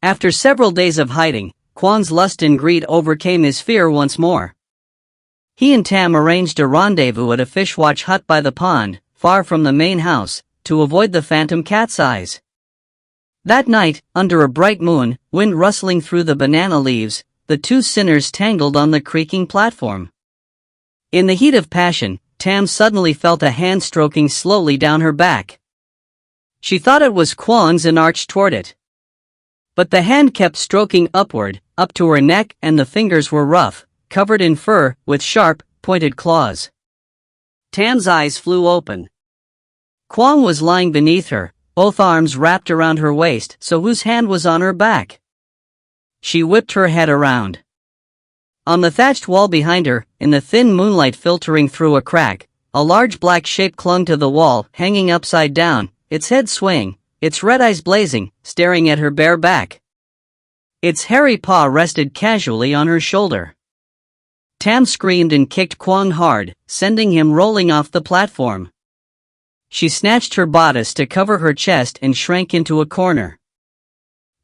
After several days of hiding, Kwon's lust and greed overcame his fear once more. He and Tam arranged a rendezvous at a fishwatch hut by the pond, far from the main house, to avoid the phantom cat's eyes. That night, under a bright moon, wind rustling through the banana leaves, the two sinners tangled on the creaking platform. In the heat of passion, Tam suddenly felt a hand stroking slowly down her back. She thought it was Kwon's and arched toward it. But the hand kept stroking upward, up to her neck, and the fingers were rough, covered in fur, with sharp, pointed claws. Tam's eyes flew open. Kwon was lying beneath her, both arms wrapped around her waist, so whose hand was on her back? She whipped her head around. On the thatched wall behind her, in the thin moonlight filtering through a crack, a large black shape clung to the wall, hanging upside down, its head swaying, its red eyes blazing, staring at her bare back. Its hairy paw rested casually on her shoulder. Tam screamed and kicked Kwang hard, sending him rolling off the platform. She snatched her bodice to cover her chest and shrank into a corner.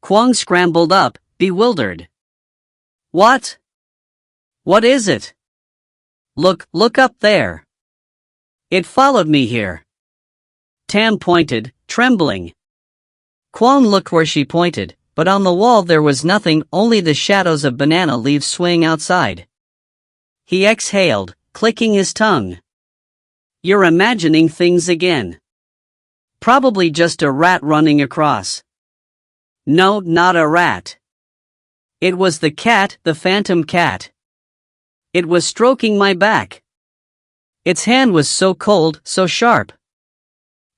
Kwang scrambled up, bewildered. What? What is it? Look up there. It followed me here. Tam pointed, trembling. Kwang looked where she pointed, but on the wall there was nothing, only the shadows of banana leaves swaying outside. He exhaled, clicking his tongue. You're imagining things again. Probably just a rat running across. No, not a rat. It was the cat, the phantom cat. It was stroking my back. Its hand was so cold, so sharp.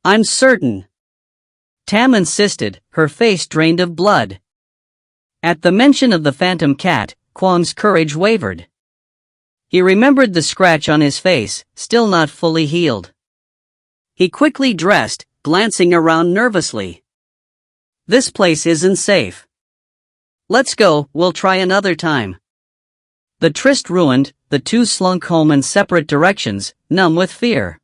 I'm certain. Tam insisted, her face drained of blood. At the mention of the phantom cat, Kwang's courage wavered. He remembered the scratch on his face, still not fully healed. He quickly dressed, glancing around nervously. This place isn't safe. Let's go, we'll try another time. The tryst ruined, the two slunk home in separate directions, numb with fear.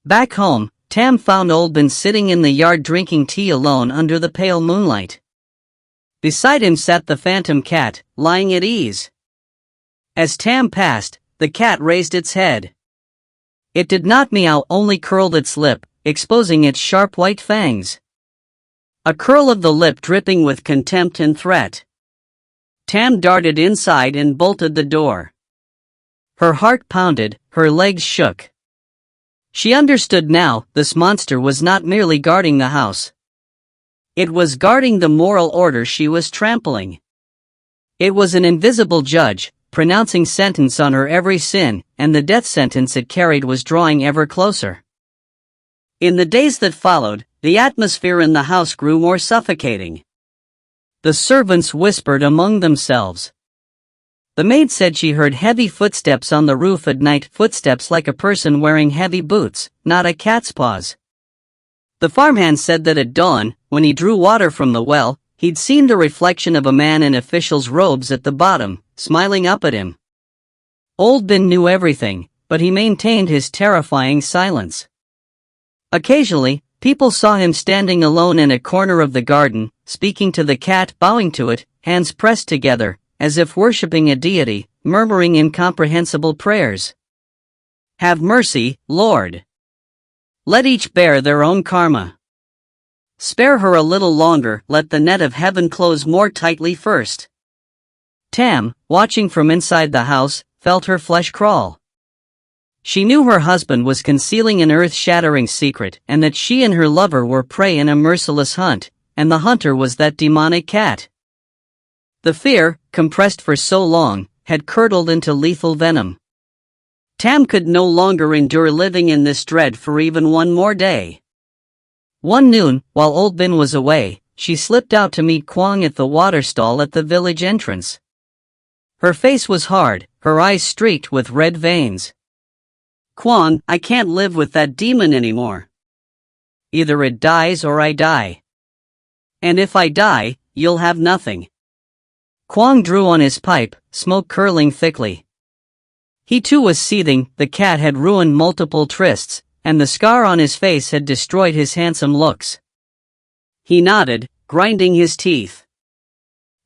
Back home, Tam found Old Ben sitting in the yard drinking tea alone under the pale moonlight. Beside him sat the phantom cat, lying at ease. As Tam passed, the cat raised its head. It did not meow, only curled its lip, exposing its sharp white fangs. A curl of the lip dripping with contempt and threat. Tam darted inside and bolted the door. Her heart pounded, her legs shook. She understood now, this monster was not merely guarding the house. It was guarding the moral order she was trampling. It was an invisible judge, pronouncing sentence on her every sin, and the death sentence it carried was drawing ever closer. In the days that followed, the atmosphere in the house grew more suffocating. The servants whispered among themselves. The maid said she heard heavy footsteps on the roof at night, footsteps like a person wearing heavy boots, not a cat's paws. The farmhand said that at dawn, when he drew water from the well, he'd seen the reflection of a man in official's robes at the bottom, smiling up at him. Old Ben knew everything, but he maintained his terrifying silence. Occasionally, people saw him standing alone in a corner of the garden, speaking to the cat, bowing to it, hands pressed together, as if worshipping a deity, murmuring incomprehensible prayers. Have mercy, Lord. Let each bear their own karma. Spare her a little longer, let the net of heaven close more tightly first. Tam, watching from inside the house, felt her flesh crawl. She knew her husband was concealing an earth-shattering secret and that she and her lover were prey in a merciless hunt, and the hunter was that demonic cat. The fear, compressed for so long, had curdled into lethal venom. Tam could no longer endure living in this dread for even one more day. One noon, while Old Ben was away, she slipped out to meet Kwang at the water stall at the village entrance. Her face was hard, her eyes streaked with red veins. Kwang, I can't live with that demon anymore. Either it dies or I die. And if I die, you'll have nothing. Kwang drew on his pipe, smoke curling thickly. He too was seething, the cat had ruined multiple trysts, and the scar on his face had destroyed his handsome looks. He nodded, grinding his teeth.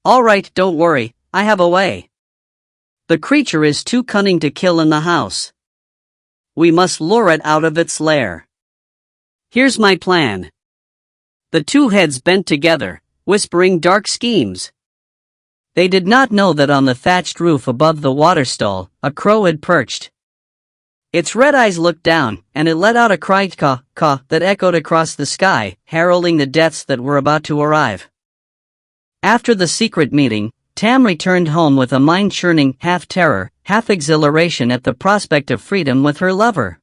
All right, don't worry, I have a way. The creature is too cunning to kill in the house. We must lure it out of its lair. Here's my plan. The two heads bent together, whispering dark schemes. They did not know that on the thatched roof above the water stall, a crow had perched. Its red eyes looked down, and it let out a cry caw that echoed across the sky, heralding the deaths that were about to arrive. After the secret meeting, Tam returned home with a mind-churning half-terror, half-exhilaration at the prospect of freedom with her lover.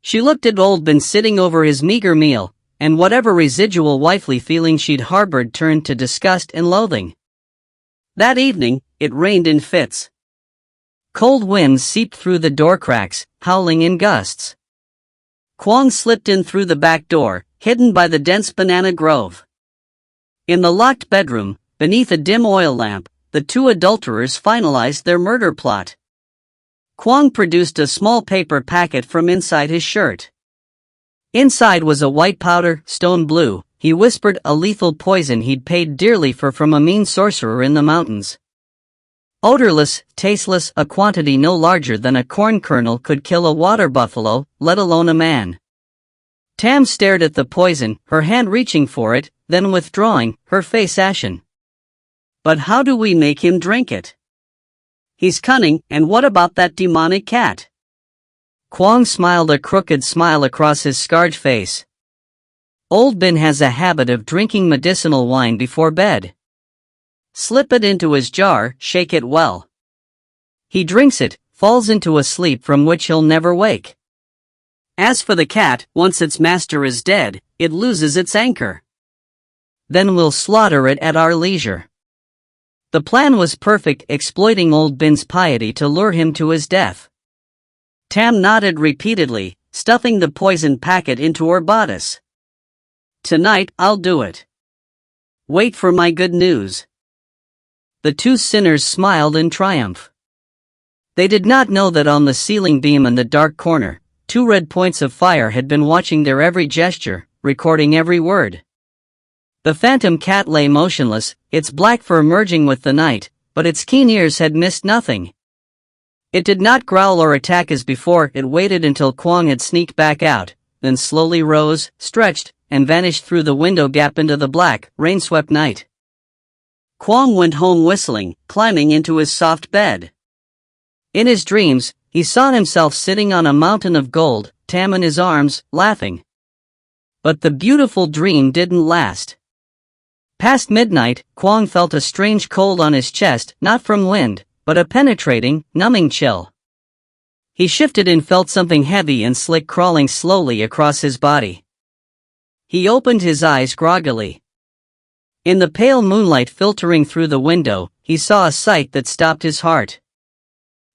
She looked at Old Ben sitting over his meager meal, and whatever residual wifely feeling she'd harbored turned to disgust and loathing. That evening, it rained in fits. Cold winds seeped through the door cracks, howling in gusts. Kwang slipped in through the back door, hidden by the dense banana grove. In the locked bedroom, beneath a dim oil lamp, the two adulterers finalized their murder plot. Kwong produced a small paper packet from inside his shirt. Inside was a white powder, stone blue. He whispered, a lethal poison he'd paid dearly for from a mean sorcerer in the mountains. Odorless, tasteless, a quantity no larger than a corn kernel could kill a water buffalo, let alone a man. Tam stared at the poison, her hand reaching for it, then withdrawing, her face ashen. But how do we make him drink it? He's cunning, and what about that demonic cat? Kwong smiled a crooked smile across his scarred face. Old Bin has a habit of drinking medicinal wine before bed. Slip it into his jar, shake it well. He drinks it, falls into a sleep from which he'll never wake. As for the cat, once its master is dead, it loses its anchor. Then we'll slaughter it at our leisure. The plan was perfect, exploiting Old Bin's piety to lure him to his death. Tam nodded repeatedly, stuffing the poison packet into her bodice. Tonight, I'll do it. Wait for my good news. The two sinners smiled in triumph. They did not know that on the ceiling beam in the dark corner, two red points of fire had been watching their every gesture, recording every word. The phantom cat lay motionless, its black fur merging with the night, but its keen ears had missed nothing. It did not growl or attack as before. It waited until Kwong had sneaked back out, then slowly rose, stretched, and vanished through the window gap into the black, rain-swept night. Kwong went home whistling, climbing into his soft bed. In his dreams, he saw himself sitting on a mountain of gold, Tam in his arms, laughing. But the beautiful dream didn't last. Past midnight, Kwong felt a strange cold on his chest, not from wind, but a penetrating, numbing chill. He shifted and felt something heavy and slick crawling slowly across his body. He opened his eyes groggily. In the pale moonlight filtering through the window, he saw a sight that stopped his heart.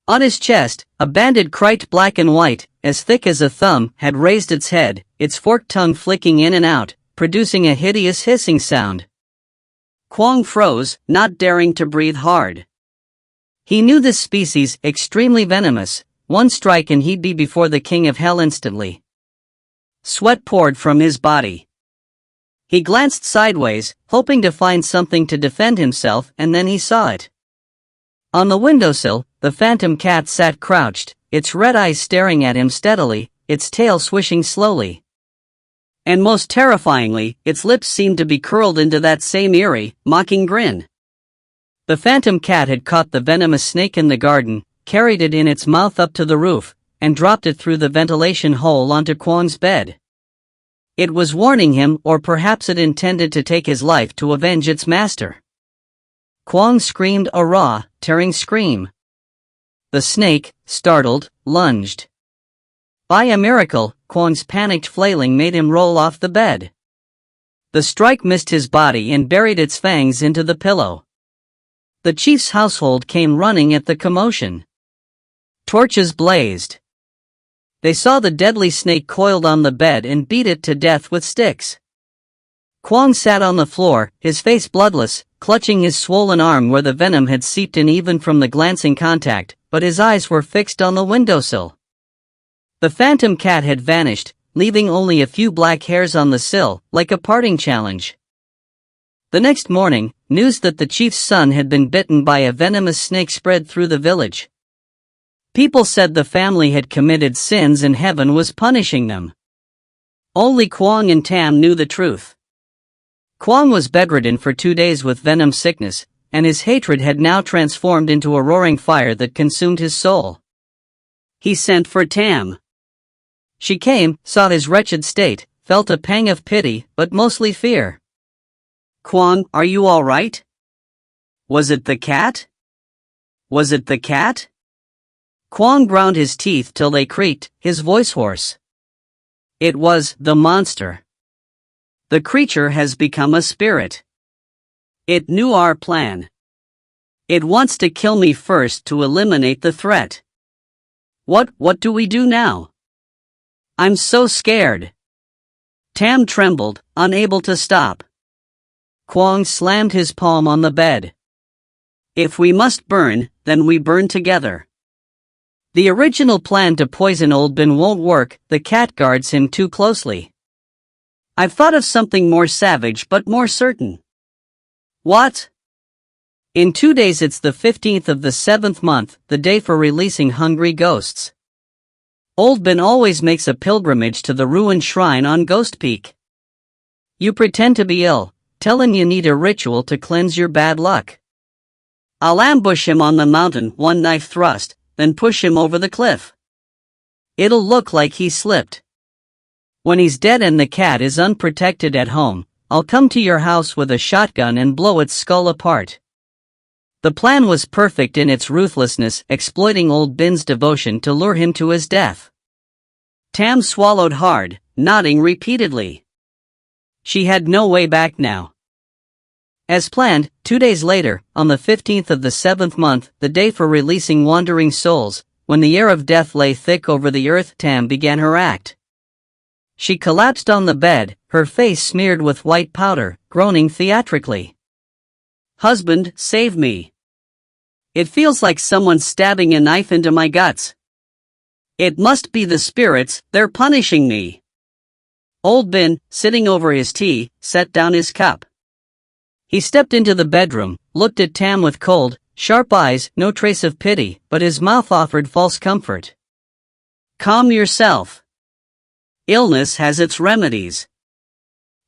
On his chest, a banded kite, black and white, as thick as a thumb, had raised its head, its forked tongue flicking in and out, producing a hideous hissing sound. Kwong froze, not daring to breathe hard. He knew this species, extremely venomous. One strike and he'd be before the king of hell instantly. Sweat poured from his body. He glanced sideways, hoping to find something to defend himself, and then he saw it. On the windowsill, the phantom cat sat crouched, its red eyes staring at him steadily, its tail swishing slowly. And most terrifyingly, its lips seemed to be curled into that same eerie, mocking grin. The phantom cat had caught the venomous snake in the garden, carried it in its mouth up to the roof, and dropped it through the ventilation hole onto Kwong's bed. It was warning him, or perhaps it intended to take his life to avenge its master. Kwong screamed a raw, tearing scream. The snake, startled, lunged. By a miracle, Kwong's panicked flailing made him roll off the bed. The strike missed his body and buried its fangs into the pillow. The chief's household came running at the commotion. Torches blazed. They saw the deadly snake coiled on the bed and beat it to death with sticks. Kwong sat on the floor, his face bloodless, clutching his swollen arm where the venom had seeped in even from the glancing contact, but his eyes were fixed on the windowsill. The phantom cat had vanished, leaving only a few black hairs on the sill, like a parting challenge. The next morning, news that the chief's son had been bitten by a venomous snake spread through the village. People said the family had committed sins and heaven was punishing them. Only Kwong and Tam knew the truth. Kwong was bedridden for 2 days with venom sickness, and his hatred had now transformed into a roaring fire that consumed his soul. He sent for Tam. She came, saw his wretched state, felt a pang of pity, but mostly fear. "Kwong, are you all right? Was it the cat? Was it the cat?" Kwong ground his teeth till they creaked, his voice hoarse. "It was the monster. The creature has become a spirit. It knew our plan. It wants to kill me first to eliminate the threat. What do we do now? I'm so scared." Tam trembled, unable to stop. Kwong slammed his palm on the bed. If we must burn, then we burn together. The original plan to poison Old Bin won't work, the cat guards him too closely. I've thought of something more savage but more certain. What? In 2 days it's the 15th of the 7th month, the day for releasing hungry ghosts. Old Bin always makes a pilgrimage to the ruined shrine on Ghost Peak. You pretend to be ill, tell him you need a ritual to cleanse your bad luck. I'll ambush him on the mountain, one knife thrust, then push him over the cliff. It'll look like he slipped. When he's dead and the cat is unprotected at home, I'll come to your house with a shotgun and blow its skull apart. The plan was perfect in its ruthlessness, exploiting Old Bin's devotion to lure him to his death. Tam swallowed hard, nodding repeatedly. She had no way back now. As planned, 2 days later, on the 15th of the 7th month, the day for releasing wandering souls, when the air of death lay thick over the earth, Tam began her act. She collapsed on the bed, her face smeared with white powder, groaning theatrically. Husband, save me. It feels like someone's stabbing a knife into my guts. It must be the spirits, they're punishing me. Old Bin, sitting over his tea, set down his cup. He stepped into the bedroom, looked at Tam with cold, sharp eyes, no trace of pity, but his mouth offered false comfort. Calm yourself. Illness has its remedies.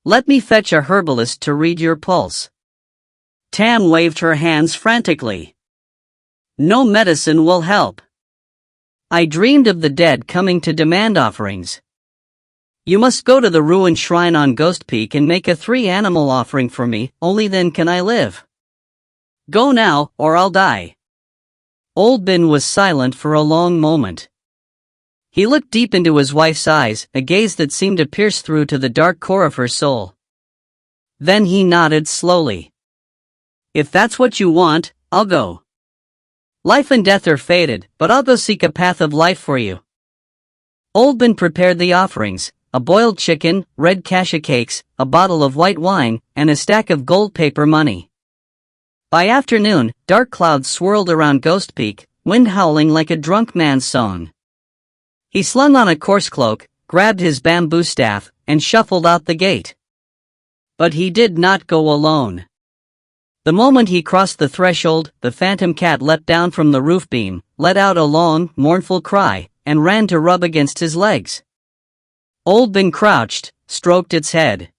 Let me fetch a herbalist to read your pulse. Tam waved her hands frantically. No medicine will help. I dreamed of the dead coming to demand offerings. You must go to the ruined shrine on Ghost Peak and make a 3-animal offering for me, only then can I live. Go now, or I'll die. Old Bin was silent for a long moment. He looked deep into his wife's eyes, a gaze that seemed to pierce through to the dark core of her soul. Then he nodded slowly. If that's what you want, I'll go. Life and death are fated, but I'll go seek a path of life for you. Old Bin prepared the offerings, a boiled chicken, red cassia cakes, a bottle of white wine, and a stack of gold paper money. By afternoon, dark clouds swirled around Ghost Peak, wind howling like a drunk man's song. He slung on a coarse cloak, grabbed his bamboo staff, and shuffled out the gate. But he did not go alone. The moment he crossed the threshold, the phantom cat leapt down from the roof beam, let out a long, mournful cry, and ran to rub against his legs. Old Bin crouched, stroked its head.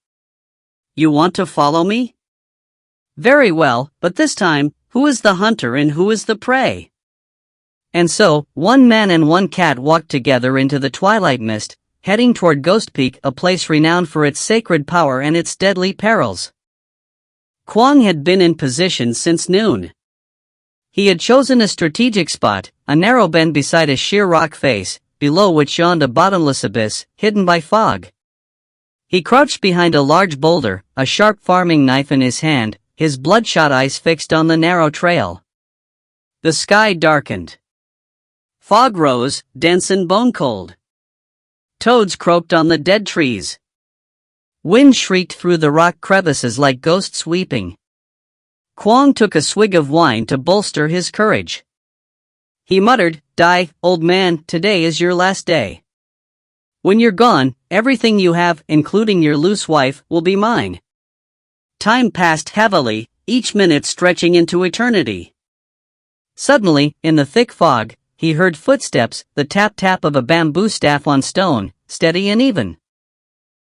You want to follow me? Very well, but this time, who is the hunter and who is the prey? And so, one man and one cat walked together into the twilight mist, heading toward Ghost Peak, a place renowned for its sacred power and its deadly perils. Kwong had been in position since noon. He had chosen a strategic spot, a narrow bend beside a sheer rock face, below which yawned a bottomless abyss, hidden by fog. He crouched behind a large boulder, a sharp farming knife in his hand, his bloodshot eyes fixed on the narrow trail. The sky darkened. Fog rose, dense and bone-cold. Toads croaked on the dead trees. Wind shrieked through the rock crevices like ghosts weeping. Kwong took a swig of wine to bolster his courage. He muttered, Die, old man, today is your last day. When you're gone, everything you have, including your loose wife, will be mine. Time passed heavily, each minute stretching into eternity. Suddenly, in the thick fog, he heard footsteps, the tap-tap of a bamboo staff on stone, steady and even.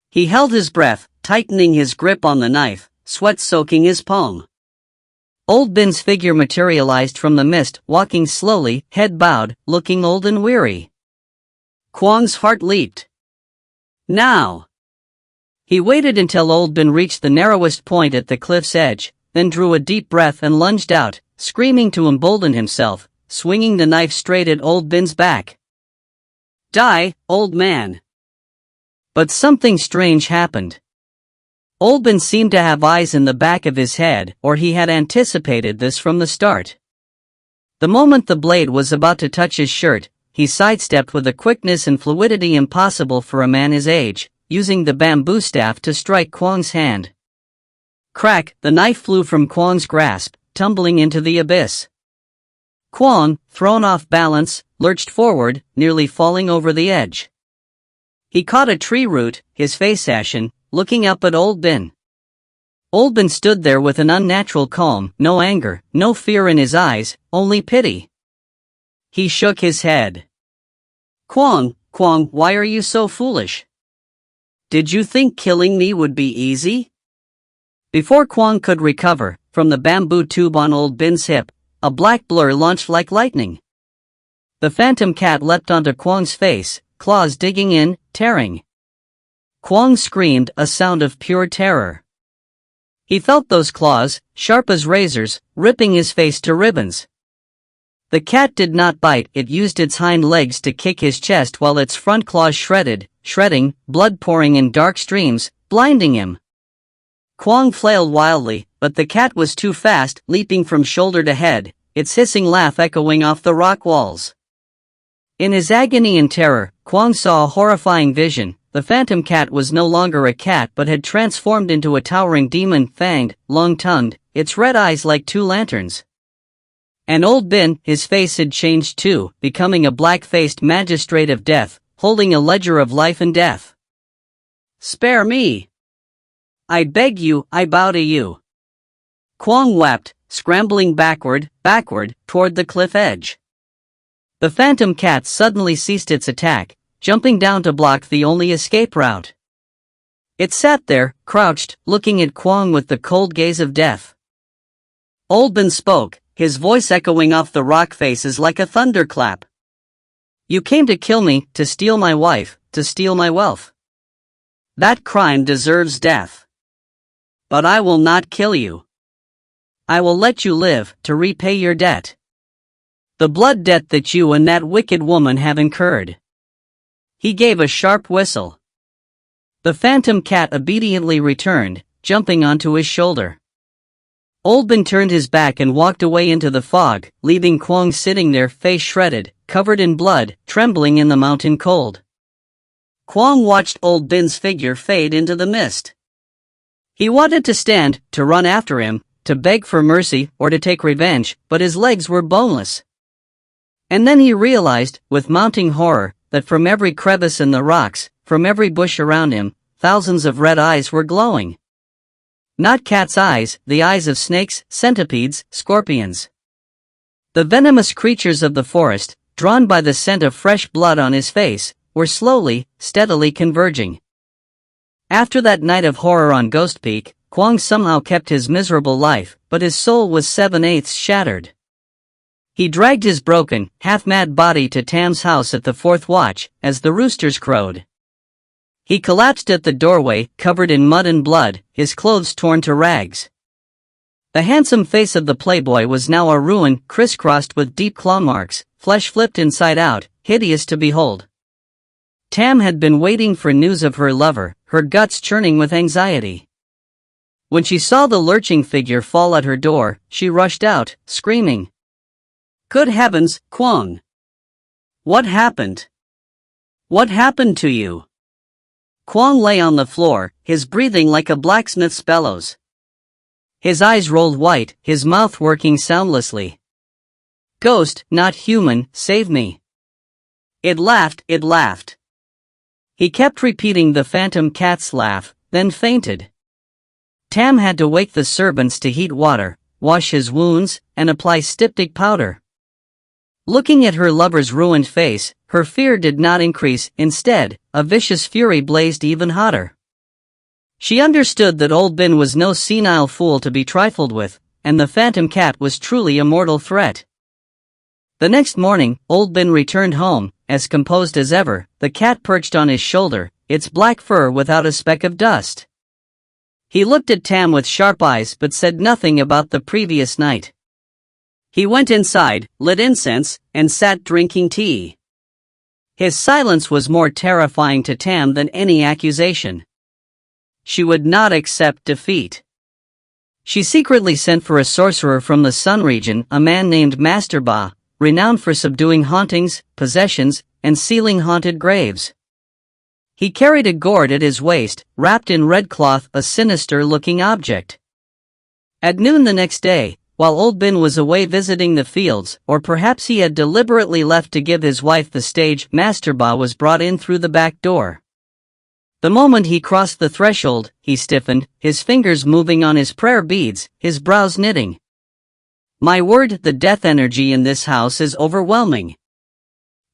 He held his breath, tightening his grip on the knife, sweat soaking his palm. Old Bin's figure materialized from the mist, walking slowly, head bowed, looking old and weary. Kwong's heart leaped. Now! He waited until Old Bin reached the narrowest point at the cliff's edge, then drew a deep breath and lunged out, screaming to embolden himself, swinging the knife straight at Old Bin's back. Die, old man! But something strange happened. Old Bin seemed to have eyes in the back of his head, or he had anticipated this from the start. The moment the blade was about to touch his shirt, he sidestepped with a quickness and fluidity impossible for a man his age, using the bamboo staff to strike Kwang's hand. Crack, the knife flew from Kwang's grasp, tumbling into the abyss. Kwang, thrown off balance, lurched forward, nearly falling over the edge. He caught a tree root, his face ashen, looking up at Old Bin. Old Bin stood there with an unnatural calm, no anger, no fear in his eyes, only pity. He shook his head. Kwang, why are you so foolish? Did you think killing me would be easy? Before Kwang could recover, from the bamboo tube on Old Bin's hip, a black blur launched like lightning. The phantom cat leapt onto Kwang's face, claws digging in, tearing. Kwang screamed, a sound of pure terror. He felt those claws, sharp as razors, ripping his face to ribbons. The cat did not bite, it used its hind legs to kick his chest while its front claws shredding, blood pouring in dark streams, blinding him. Kwang flailed wildly, but the cat was too fast, leaping from shoulder to head, its hissing laugh echoing off the rock walls. In his agony and terror, Kwang saw a horrifying vision. The phantom cat was no longer a cat but had transformed into a towering demon, fanged, long-tongued, its red eyes like two lanterns. And Old Bin, his face had changed too, becoming a black-faced magistrate of death, holding a ledger of life and death. Spare me! I beg you, I bow to you. Kwang wept, scrambling backward, toward the cliff edge. The phantom cat suddenly ceased its attack, jumping down to block the only escape route. It sat there, crouched, looking at Kwang with the cold gaze of death. Old Bin spoke, his voice echoing off the rock faces like a thunderclap. You came to kill me, to steal my wife, to steal my wealth. That crime deserves death. But I will not kill you. I will let you live, to repay your debt. The blood debt that you and that wicked woman have incurred. He gave a sharp whistle. The phantom cat obediently returned, jumping onto his shoulder. Old Bin turned his back and walked away into the fog, leaving Kwang sitting there, face shredded, covered in blood, trembling in the mountain cold. Kwang watched Old Bin's figure fade into the mist. He wanted to stand, to run after him, to beg for mercy or to take revenge, but his legs were boneless. And then he realized, with mounting horror, that from every crevice in the rocks, from every bush around him, thousands of red eyes were glowing. Not cat's eyes, the eyes of snakes, centipedes, scorpions. The venomous creatures of the forest, drawn by the scent of fresh blood on his face, were slowly, steadily converging. After that night of horror on Ghost Peak, Kwang somehow kept his miserable life, but his soul was 7/8 shattered. He dragged his broken, half-mad body to Tam's house at the fourth watch, as the roosters crowed. He collapsed at the doorway, covered in mud and blood, his clothes torn to rags. The handsome face of the playboy was now a ruin, crisscrossed with deep claw marks, flesh flipped inside out, hideous to behold. Tam had been waiting for news of her lover, her guts churning with anxiety. When she saw the lurching figure fall at her door, she rushed out, screaming. Good heavens, Kwang! What happened? What happened to you? Kwang lay on the floor, his breathing like a blacksmith's bellows. His eyes rolled white, his mouth working soundlessly. Ghost, not human, save me. It laughed. He kept repeating the phantom cat's laugh, then fainted. Tam had to wake the servants to heat water, wash his wounds, and apply styptic powder. Looking at her lover's ruined face, her fear did not increase, instead, a vicious fury blazed even hotter. She understood that Old Bin was no senile fool to be trifled with, and the phantom cat was truly a mortal threat. The next morning, Old Bin returned home, as composed as ever, the cat perched on his shoulder, its black fur without a speck of dust. He looked at Tam with sharp eyes but said nothing about the previous night. He went inside, lit incense, and sat drinking tea. His silence was more terrifying to Tam than any accusation. She would not accept defeat. She secretly sent for a sorcerer from the Sun region, a man named Master Ba, renowned for subduing hauntings, possessions, and sealing haunted graves. He carried a gourd at his waist, wrapped in red cloth, a sinister-looking object. At noon the next day, while Old Bin was away visiting the fields, or perhaps he had deliberately left to give his wife the stage, Master Ba was brought in through the back door. The moment he crossed the threshold, he stiffened, his fingers moving on his prayer beads, his brows knitting. My word, the death energy in this house is overwhelming.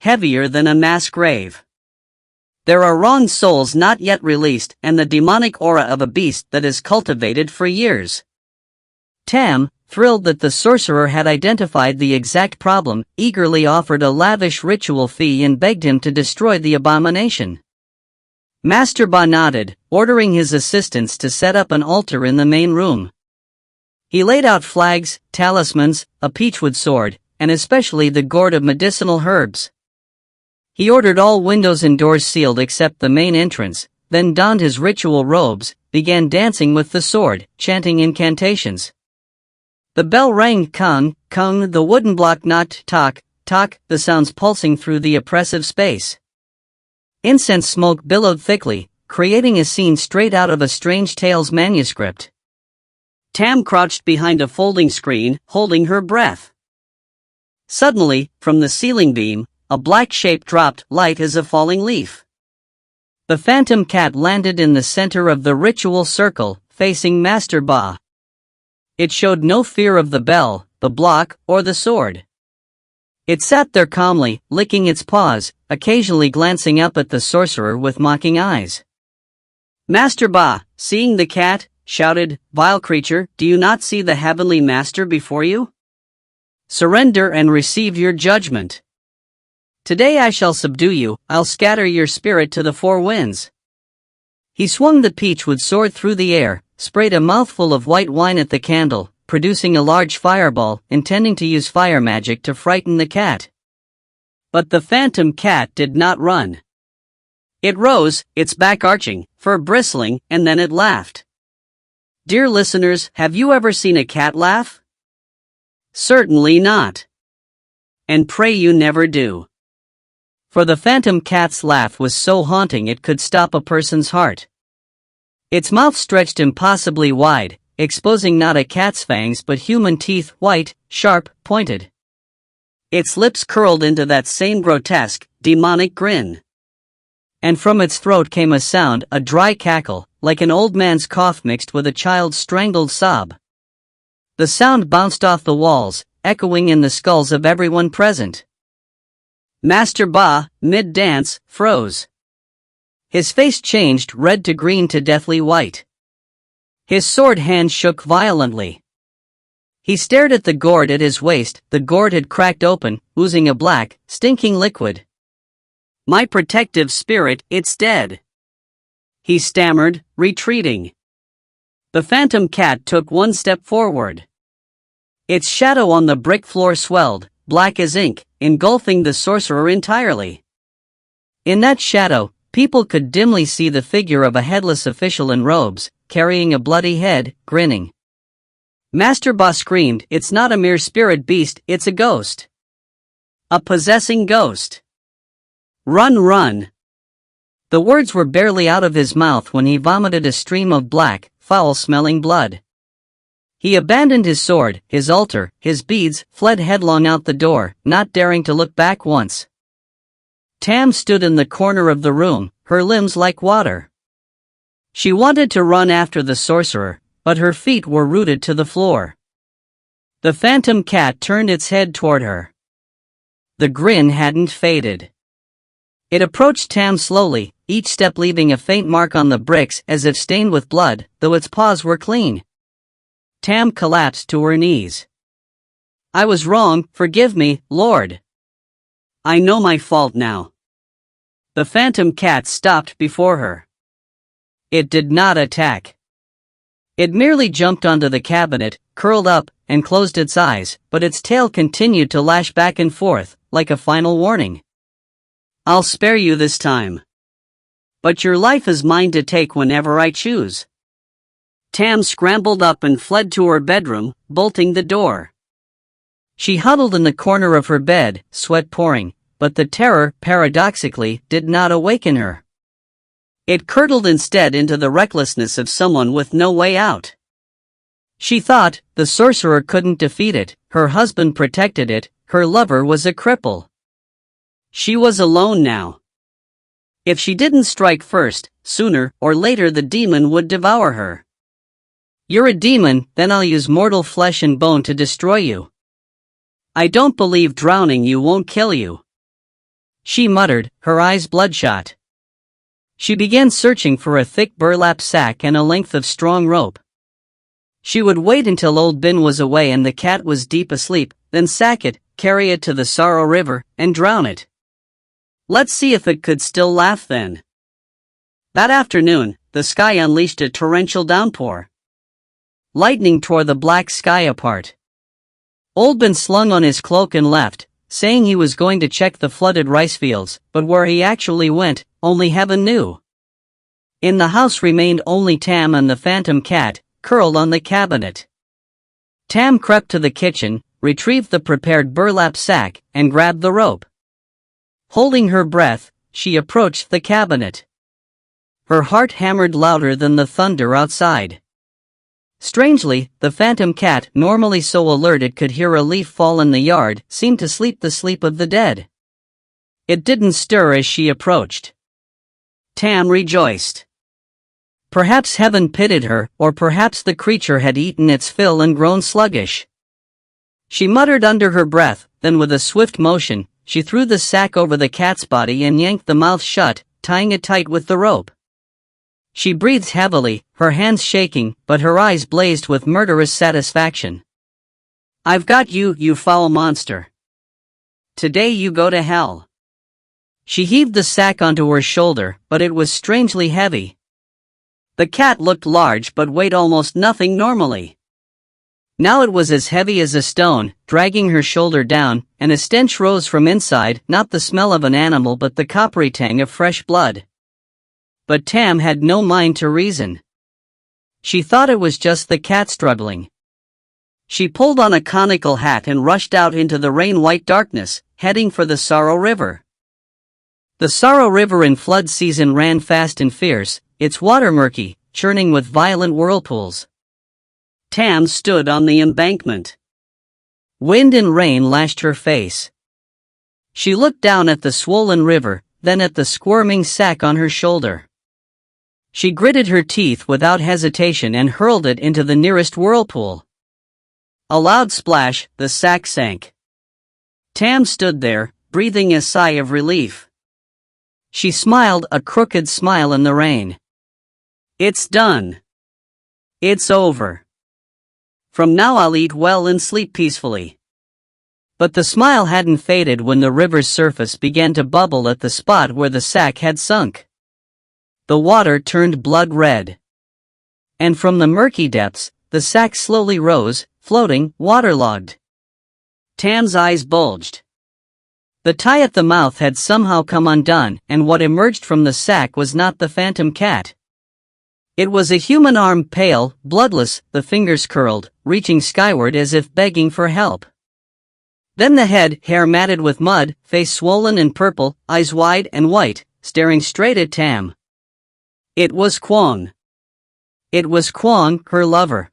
Heavier than a mass grave. There are wronged souls not yet released and the demonic aura of a beast that is cultivated for years. Tam, thrilled that the sorcerer had identified the exact problem, eagerly offered a lavish ritual fee and begged him to destroy the abomination. Master Ba nodded, ordering his assistants to set up an altar in the main room. He laid out flags, talismans, a peachwood sword, and especially the gourd of medicinal herbs. He ordered all windows and doors sealed except the main entrance, then donned his ritual robes, began dancing with the sword, chanting incantations. The bell rang, kung, kung, the wooden block knocked, tock, tock, the sounds pulsing through the oppressive space. Incense smoke billowed thickly, creating a scene straight out of a Strange Tales manuscript. Tam crouched behind a folding screen, holding her breath. Suddenly, from the ceiling beam, a black shape dropped, light as a falling leaf. The phantom cat landed in the center of the ritual circle, facing Master Ba. It showed no fear of the bell, the block, or the sword. It sat there calmly, licking its paws, occasionally glancing up at the sorcerer with mocking eyes. Master Ba, seeing the cat, shouted, "Vile creature, do you not see the heavenly master before you? Surrender and receive your judgment. Today I shall subdue you, I'll scatter your spirit to the four winds." He swung the peachwood sword through the air, sprayed a mouthful of white wine at the candle, producing a large fireball, intending to use fire magic to frighten the cat. But the phantom cat did not run. It rose, its back arching, fur bristling, and then it laughed. Dear listeners, have you ever seen a cat laugh? Certainly not. And pray you never do. For the phantom cat's laugh was so haunting it could stop a person's heart. Its mouth stretched impossibly wide, exposing not a cat's fangs but human teeth, white, sharp, pointed. Its lips curled into that same grotesque, demonic grin. And from its throat came a sound, a dry cackle, like an old man's cough mixed with a child's strangled sob. The sound bounced off the walls, echoing in the skulls of everyone present. Master Ba, mid-dance, froze. His face changed red to green to deathly white. His sword hand shook violently. He stared at the gourd at his waist. The gourd had cracked open, oozing a black, stinking liquid. My protective spirit, it's dead. He stammered, retreating. The phantom cat took one step forward. Its shadow on the brick floor swelled, black as ink, engulfing the sorcerer entirely. In that shadow, people could dimly see the figure of a headless official in robes, carrying a bloody head, grinning. Master Ba screamed, "It's not a mere spirit beast, it's a ghost. A possessing ghost. Run, run." The words were barely out of his mouth when he vomited a stream of black, foul-smelling blood. He abandoned his sword, his altar, his beads, fled headlong out the door, not daring to look back once. Tam stood in the corner of the room, her limbs like water. She wanted to run after the sorcerer, but her feet were rooted to the floor. The phantom cat turned its head toward her. The grin hadn't faded. It approached Tam slowly, each step leaving a faint mark on the bricks as if stained with blood, though its paws were clean. Tam collapsed to her knees. "I was wrong, forgive me, Lord. I know my fault now." The phantom cat stopped before her. It did not attack. It merely jumped onto the cabinet, curled up, and closed its eyes, but its tail continued to lash back and forth, like a final warning. "I'll spare you this time. But your life is mine to take whenever I choose." Tam scrambled up and fled to her bedroom, bolting the door. She huddled in the corner of her bed, sweat pouring, but the terror, paradoxically, did not awaken her. It curdled instead into the recklessness of someone with no way out. She thought, the sorcerer couldn't defeat it, her husband protected it, her lover was a cripple. She was alone now. If she didn't strike first, sooner or later the demon would devour her. You're a demon, then I'll use mortal flesh and bone to destroy you. I don't believe drowning you won't kill you. She muttered, her eyes bloodshot. She began searching for a thick burlap sack and a length of strong rope. She would wait until old Ben was away and the cat was deep asleep, then sack it, carry it to the Sorrow River, and drown it. Let's see if it could still laugh then. That afternoon, the sky unleashed a torrential downpour. Lightning tore the black sky apart. Old Ben slung on his cloak and left, saying he was going to check the flooded rice fields, but where he actually went, only heaven knew. In the house remained only Tam and the phantom cat, curled on the cabinet. Tam crept to the kitchen, retrieved the prepared burlap sack, and grabbed the rope. Holding her breath, she approached the cabinet. Her heart hammered louder than the thunder outside. Strangely, the phantom cat, normally so alert it could hear a leaf fall in the yard, seemed to sleep the sleep of the dead. It didn't stir as she approached. Tam rejoiced. Perhaps heaven pitied her, or perhaps the creature had eaten its fill and grown sluggish. She muttered under her breath, then with a swift motion, she threw the sack over the cat's body and yanked the mouth shut, tying it tight with the rope. She breathed heavily, her hands shaking, but her eyes blazed with murderous satisfaction. I've got you, you foul monster. Today you go to hell. She heaved the sack onto her shoulder, but it was strangely heavy. The cat looked large but weighed almost nothing normally. Now it was as heavy as a stone, dragging her shoulder down, and a stench rose from inside, not the smell of an animal but the coppery tang of fresh blood. But Tam had no mind to reason. She thought it was just the cat struggling. She pulled on a conical hat and rushed out into the rain-white darkness, heading for the Sorrow River. The Sorrow River in flood season ran fast and fierce, its water murky, churning with violent whirlpools. Tam stood on the embankment. Wind and rain lashed her face. She looked down at the swollen river, then at the squirming sack on her shoulder. She gritted her teeth without hesitation and hurled it into the nearest whirlpool. A loud splash, the sack sank. Tam stood there, breathing a sigh of relief. She smiled a crooked smile in the rain. It's done. It's over. From now I'll eat well and sleep peacefully. But the smile hadn't faded when the river's surface began to bubble at the spot where the sack had sunk. The water turned blood red. And from the murky depths, the sack slowly rose, floating, waterlogged. Tam's eyes bulged. The tie at the mouth had somehow come undone, and what emerged from the sack was not the phantom cat. It was a human arm, pale, bloodless, the fingers curled, reaching skyward as if begging for help. Then the head, hair matted with mud, face swollen and purple, eyes wide and white, staring straight at Tam. It was Kwong. It was Kwong, her lover.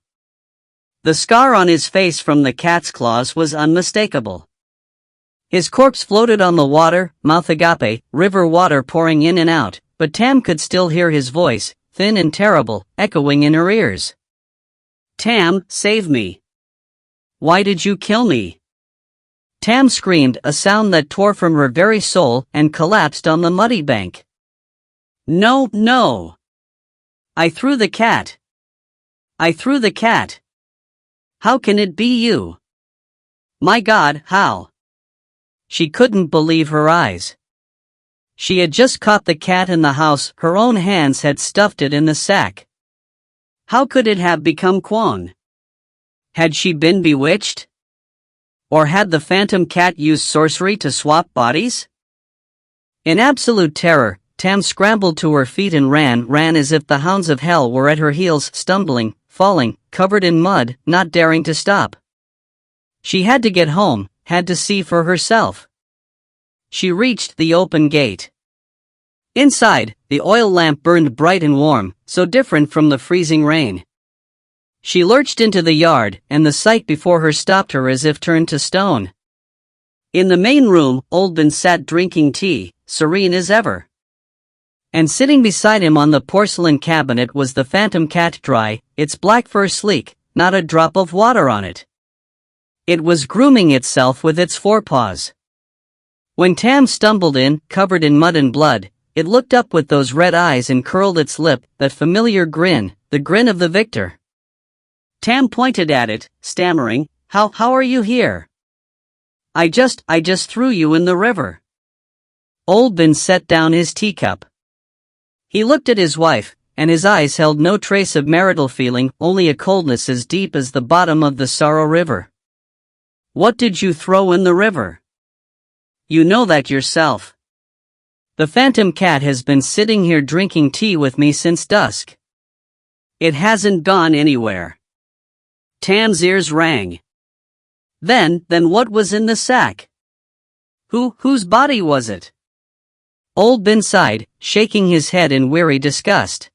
The scar on his face from the cat's claws was unmistakable. His corpse floated on the water, mouth agape, river water pouring in and out, but Tam could still hear his voice, thin and terrible, echoing in her ears. Tam, save me. Why did you kill me? Tam screamed, a sound that tore from her very soul, and collapsed on the muddy bank. No, no. I threw the cat. I threw the cat. How can it be you? My God, how? She couldn't believe her eyes. She had just caught the cat in the house, her own hands had stuffed it in the sack. How could it have become Kwong? Had she been bewitched? Or had the phantom cat used sorcery to swap bodies? In absolute terror, Tam scrambled to her feet and ran as if the hounds of hell were at her heels, stumbling, falling, covered in mud, not daring to stop. She had to get home, had to see for herself. She reached the open gate. Inside, the oil lamp burned bright and warm, so different from the freezing rain. She lurched into the yard, and the sight before her stopped her as if turned to stone. In the main room, Old Ben sat drinking tea, serene as ever. And sitting beside him on the porcelain cabinet was the phantom cat, dry, its black fur sleek, not a drop of water on it. It was grooming itself with its forepaws. When Tam stumbled in, covered in mud and blood, it looked up with those red eyes and curled its lip, that familiar grin, the grin of the victor. Tam pointed at it, stammering, How are you here? I just threw you in the river. Old Ben set down his teacup. He looked at his wife, and his eyes held no trace of marital feeling, only a coldness as deep as the bottom of the Sorrow River. What did you throw in the river? You know that yourself. The phantom cat has been sitting here drinking tea with me since dusk. It hasn't gone anywhere. Tam's ears rang. Then what was in the sack? Whose body was it? Old Ben sighed, shaking his head in weary disgust.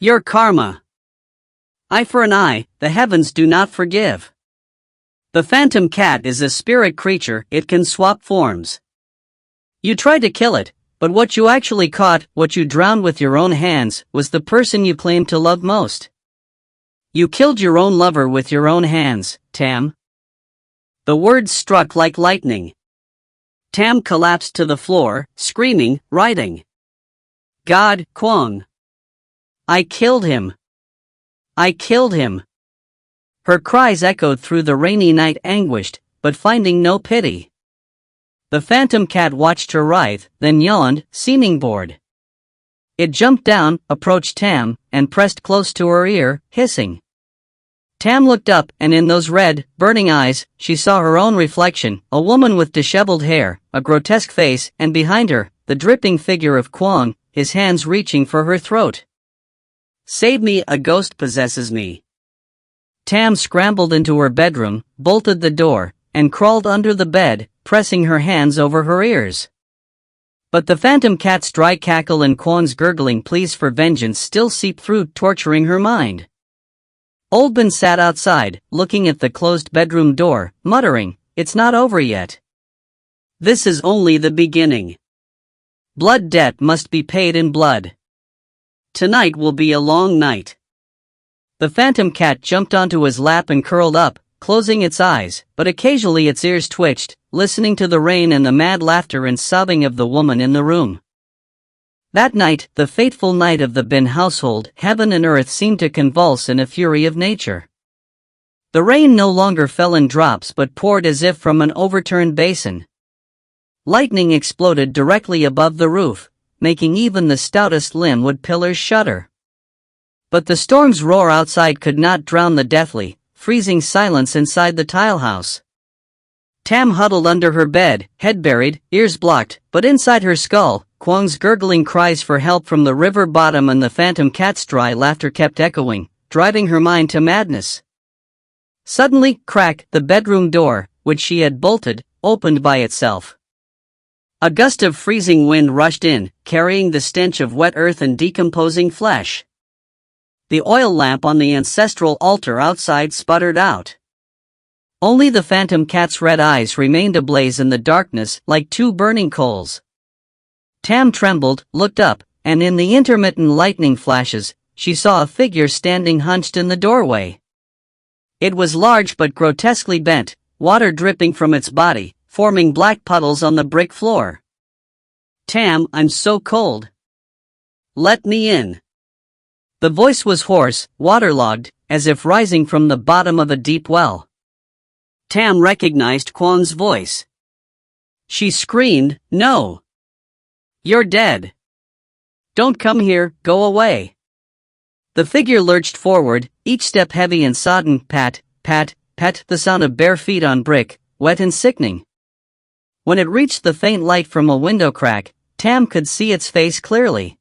Your karma. Eye for an eye, the heavens do not forgive. The phantom cat is a spirit creature, it can swap forms. You tried to kill it, but what you actually caught, what you drowned with your own hands, was the person you claimed to love most. You killed your own lover with your own hands, Tam. The words struck like lightning. Tam collapsed to the floor, screaming, writhing. God, Kwong. I killed him. I killed him. Her cries echoed through the rainy night, anguished, but finding no pity. The phantom cat watched her writhe, then yawned, seeming bored. It jumped down, approached Tam, and pressed close to her ear, hissing. Tam looked up, and in those red, burning eyes, she saw her own reflection, a woman with disheveled hair, a grotesque face, and behind her, the dripping figure of Kwong, his hands reaching for her throat. Save me, a ghost possesses me. Tam scrambled into her bedroom, bolted the door, and crawled under the bed, pressing her hands over her ears. But the phantom cat's dry cackle and Kwong's gurgling pleas for vengeance still seeped through, torturing her mind. Old Ben sat outside, looking at the closed bedroom door, muttering, It's not over yet. This is only the beginning. Blood debt must be paid in blood. Tonight will be a long night. The phantom cat jumped onto his lap and curled up, closing its eyes, but occasionally its ears twitched, listening to the rain and the mad laughter and sobbing of the woman in the room. That night, the fateful night of the Ben household, heaven and earth seemed to convulse in a fury of nature. The rain no longer fell in drops but poured as if from an overturned basin. Lightning exploded directly above the roof, making even the stoutest linwood pillars shudder. But the storm's roar outside could not drown the deathly, freezing silence inside the tile house. Tam huddled under her bed, head buried, ears blocked, but inside her skull, Kwong's gurgling cries for help from the river bottom and the phantom cat's dry laughter kept echoing, driving her mind to madness. Suddenly, crack, the bedroom door, which she had bolted, opened by itself. A gust of freezing wind rushed in, carrying the stench of wet earth and decomposing flesh. The oil lamp on the ancestral altar outside sputtered out. Only the phantom cat's red eyes remained ablaze in the darkness like two burning coals. Tam trembled, looked up, and in the intermittent lightning flashes, she saw a figure standing hunched in the doorway. It was large but grotesquely bent, water dripping from its body, forming black puddles on the brick floor. Tam, I'm so cold. Let me in. The voice was hoarse, waterlogged, as if rising from the bottom of a deep well. Tam recognized Kwong's voice. She screamed, No! You're dead. Don't come here, go away. The figure lurched forward, each step heavy and sodden, pat, pat, pat, the sound of bare feet on brick, wet and sickening. When it reached the faint light from a window crack, Tam could see its face clearly.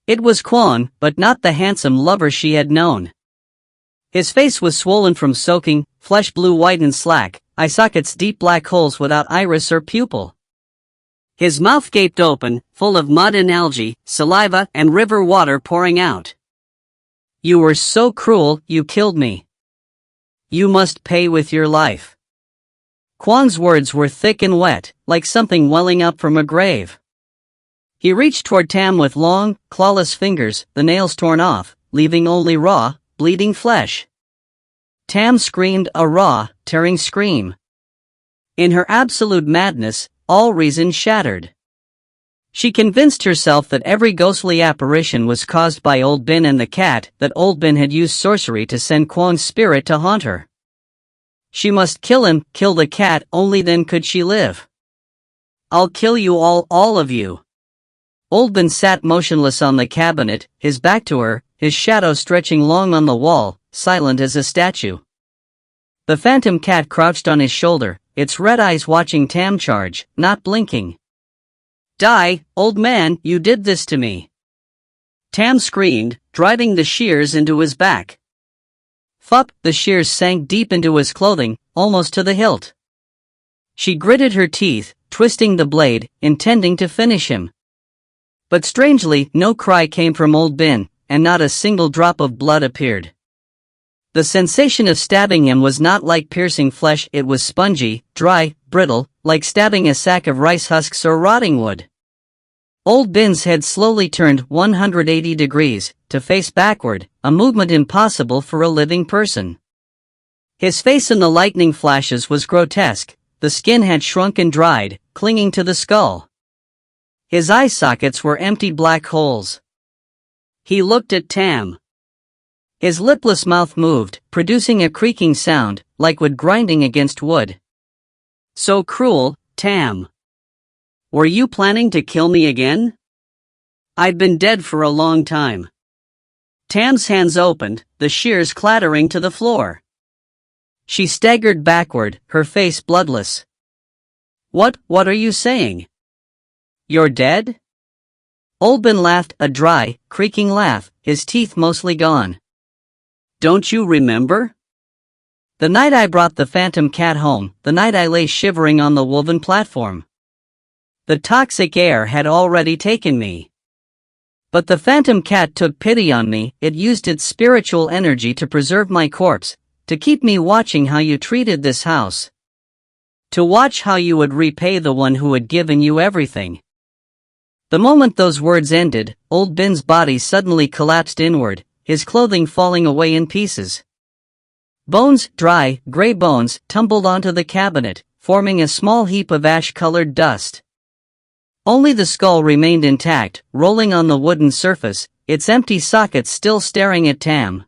It was Kwong, but not the handsome lover she had known. His face was swollen from soaking, flesh blue-white and slack, eye sockets deep black holes without iris or pupil. His mouth gaped open, full of mud and algae, saliva and river water pouring out. "You were so cruel, you killed me. You must pay with your life." Kwang's words were thick and wet, like something welling up from a grave. He reached toward Tam with long, clawless fingers, the nails torn off, leaving only raw, bleeding flesh. Tam screamed a raw, tearing scream. In her absolute madness, all reason shattered. She convinced herself that every ghostly apparition was caused by Old Bin and the cat, that Old Bin had used sorcery to send Kwang's spirit to haunt her. She must kill him, kill the cat, only then could she live. "I'll kill you all of you." Old Bin sat motionless on the cabinet, his back to her, his shadow stretching long on the wall, silent as a statue. The phantom cat crouched on his shoulder, its red eyes watching Tam charge, not blinking. "Die, old man, you did this to me." Tam screamed, driving the shears into his back. Fup, the shears sank deep into his clothing, almost to the hilt. She gritted her teeth, twisting the blade, intending to finish him. But strangely, no cry came from Old Bin, and not a single drop of blood appeared. The sensation of stabbing him was not like piercing flesh, it was spongy, dry, brittle, like stabbing a sack of rice husks or rotting wood. Old Bin's head slowly turned 180 degrees, to face backward, a movement impossible for a living person. His face in the lightning flashes was grotesque, the skin had shrunk and dried, clinging to the skull. His eye sockets were empty black holes. He looked at Tam. His lipless mouth moved, producing a creaking sound, like wood grinding against wood. "So cruel, Tam. Were you planning to kill me again? I've been dead for a long time." Tam's hands opened, the shears clattering to the floor. She staggered backward, her face bloodless. What are you saying? You're dead?" Old Bin laughed, a dry, creaking laugh, his teeth mostly gone. "Don't you remember? The night I brought the phantom cat home, the night I lay shivering on the woven platform. The toxic air had already taken me. But the phantom cat took pity on me, it used its spiritual energy to preserve my corpse, to keep me watching how you treated this house. To watch how you would repay the one who had given you everything." The moment those words ended, Old Bin's body suddenly collapsed inward, his clothing falling away in pieces. Bones, dry, gray bones, tumbled onto the cabinet, forming a small heap of ash-colored dust. Only the skull remained intact, rolling on the wooden surface, its empty sockets still staring at Tam.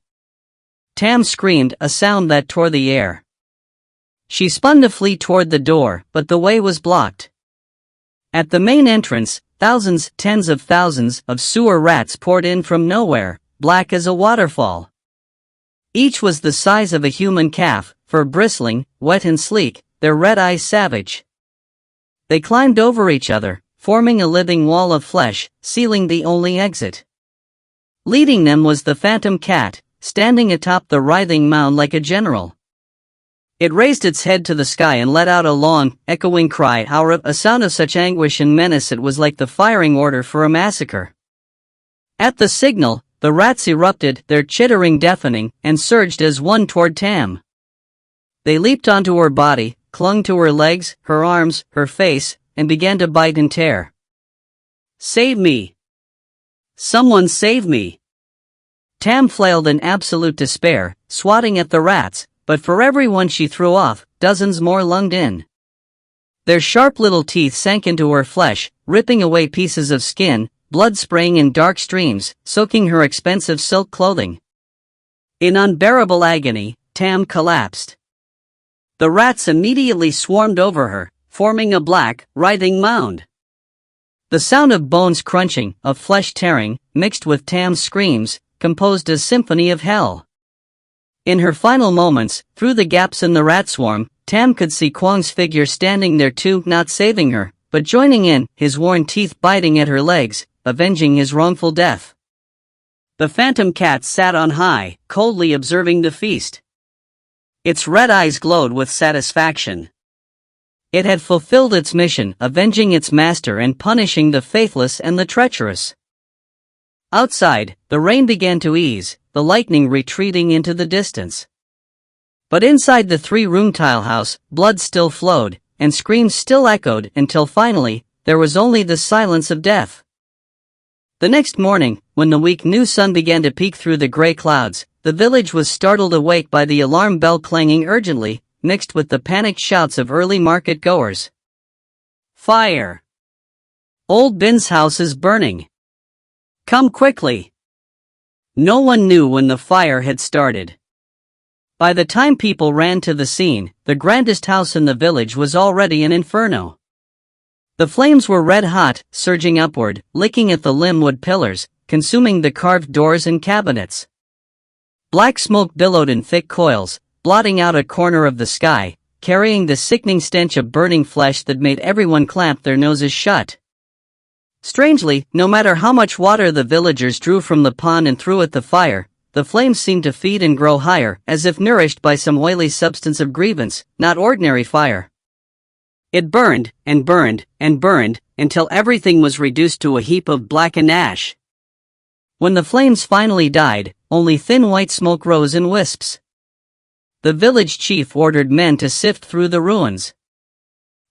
Tam screamed, a sound that tore the air. She spun to flee toward the door, but the way was blocked. At the main entrance, thousands, tens of thousands, of sewer rats poured in from nowhere, black as a waterfall. Each was the size of a human calf, fur bristling, wet and sleek, their red eyes savage. They climbed over each other, forming a living wall of flesh, sealing the only exit. Leading them was the phantom cat, standing atop the writhing mound like a general. It raised its head to the sky and let out a long, echoing cry, a sound of such anguish and menace it was like the firing order for a massacre. At the signal, the rats erupted, their chittering deafening, and surged as one toward Tam. They leaped onto her body, clung to her legs, her arms, her face, and began to bite and tear. "Save me! Someone save me!" Tam flailed in absolute despair, swatting at the rats, but for every one she threw off, dozens more lunged in. Their sharp little teeth sank into her flesh, ripping away pieces of skin, blood spraying in dark streams, soaking her expensive silk clothing. In unbearable agony, Tam collapsed. The rats immediately swarmed over her, forming a black, writhing mound. The sound of bones crunching, of flesh tearing, mixed with Tam's screams, composed a symphony of hell. In her final moments, through the gaps in the rat swarm, Tam could see Kwang's figure standing there too, not saving her, but joining in, his worn teeth biting at her legs, avenging his wrongful death. The phantom cat sat on high, coldly observing the feast. Its red eyes glowed with satisfaction. It had fulfilled its mission, avenging its master and punishing the faithless and the treacherous. Outside, the rain began to ease, the lightning retreating into the distance. But inside the three-room tile house, blood still flowed, and screams still echoed until finally, there was only the silence of death. The next morning, when the weak new sun began to peek through the gray clouds, the village was startled awake by the alarm bell clanging urgently, mixed with the panicked shouts of early market goers. Fire! Old Ben's house is burning. Come quickly! No one knew when the fire had started. By the time people ran to the scene, the grandest house in the village was already an inferno. The flames were red hot, surging upward, licking at the limb-wood pillars, consuming the carved doors and cabinets. Black smoke billowed in thick coils, blotting out a corner of the sky, carrying the sickening stench of burning flesh that made everyone clamp their noses shut. Strangely, no matter how much water the villagers drew from the pond and threw at the fire, the flames seemed to feed and grow higher, as if nourished by some oily substance of grievance, not ordinary fire. It burned, and burned, and burned, until everything was reduced to a heap of blackened ash. When the flames finally died, only thin white smoke rose in wisps. The village chief ordered men to sift through the ruins.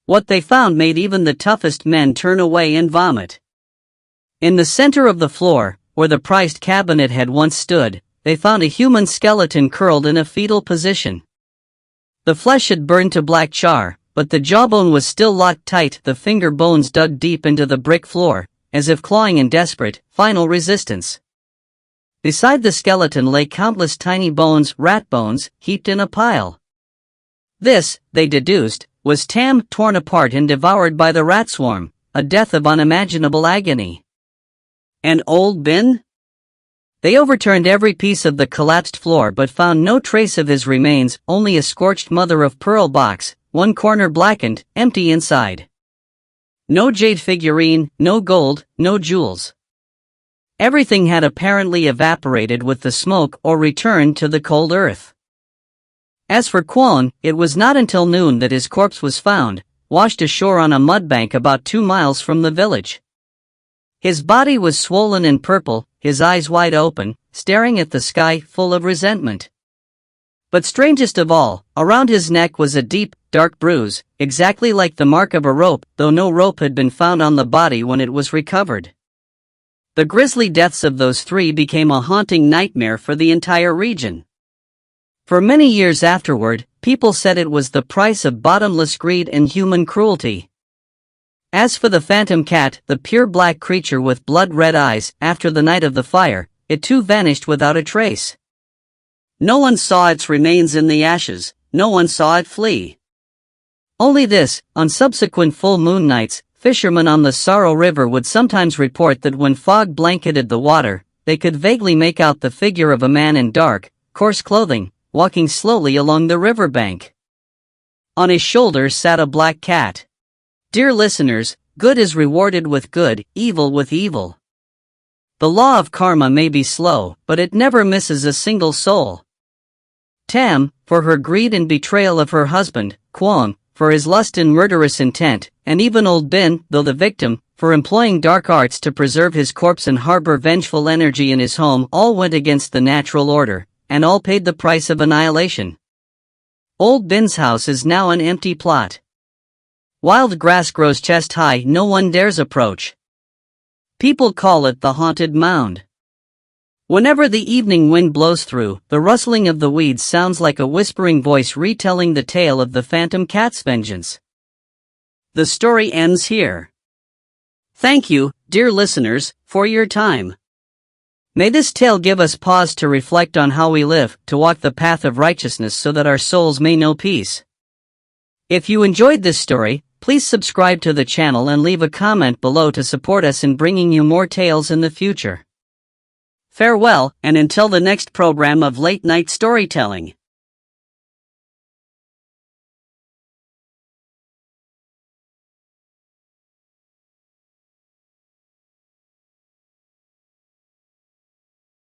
What they found made even the toughest men turn away and vomit. In the center of the floor, where the prized cabinet had once stood, they found a human skeleton curled in a fetal position. The flesh had burned to black char, but the jawbone was still locked tight, the finger bones dug deep into the brick floor, as if clawing in desperate, final resistance. Beside the skeleton lay countless tiny bones, rat bones, heaped in a pile. This, they deduced, was Tam, torn apart and devoured by the rat swarm, a death of unimaginable agony. And old Ben? They overturned every piece of the collapsed floor but found no trace of his remains, only a scorched mother-of-pearl box, one corner blackened, empty inside. No jade figurine, no gold, no jewels. Everything had apparently evaporated with the smoke or returned to the cold earth. As for Kwon, it was not until noon that his corpse was found, washed ashore on a mudbank about 2 miles from the village. His body was swollen and purple, his eyes wide open, staring at the sky, full of resentment. But strangest of all, around his neck was a deep, dark bruise, exactly like the mark of a rope, though no rope had been found on the body when it was recovered. The grisly deaths of those three became a haunting nightmare for the entire region. For many years afterward, people said it was the price of bottomless greed and human cruelty. As for the phantom cat, the pure black creature with blood-red eyes, after the night of the fire, it too vanished without a trace. No one saw its remains in the ashes, no one saw it flee. Only this, on subsequent full moon nights, fishermen on the Sorrow River would sometimes report that when fog blanketed the water, they could vaguely make out the figure of a man in dark, coarse clothing, walking slowly along the riverbank. On his shoulders sat a black cat. Dear listeners, good is rewarded with good, evil with evil. The law of karma may be slow, but it never misses a single soul. Tam, for her greed and betrayal of her husband, Kwon, for his lust and murderous intent, and even old Ben, though the victim, for employing dark arts to preserve his corpse and harbor vengeful energy in his home, all went against the natural order, and all paid the price of annihilation. Old Ben's house is now an empty plot. Wild grass grows chest high, no one dares approach. People call it the haunted mound. Whenever the evening wind blows through, the rustling of the weeds sounds like a whispering voice retelling the tale of the phantom cat's vengeance. The story ends here. Thank you, dear listeners, for your time. May this tale give us pause to reflect on how we live, to walk the path of righteousness so that our souls may know peace. If you enjoyed this story, please subscribe to the channel and leave a comment below to support us in bringing you more tales in the future. Farewell, and until the next program of late night storytelling.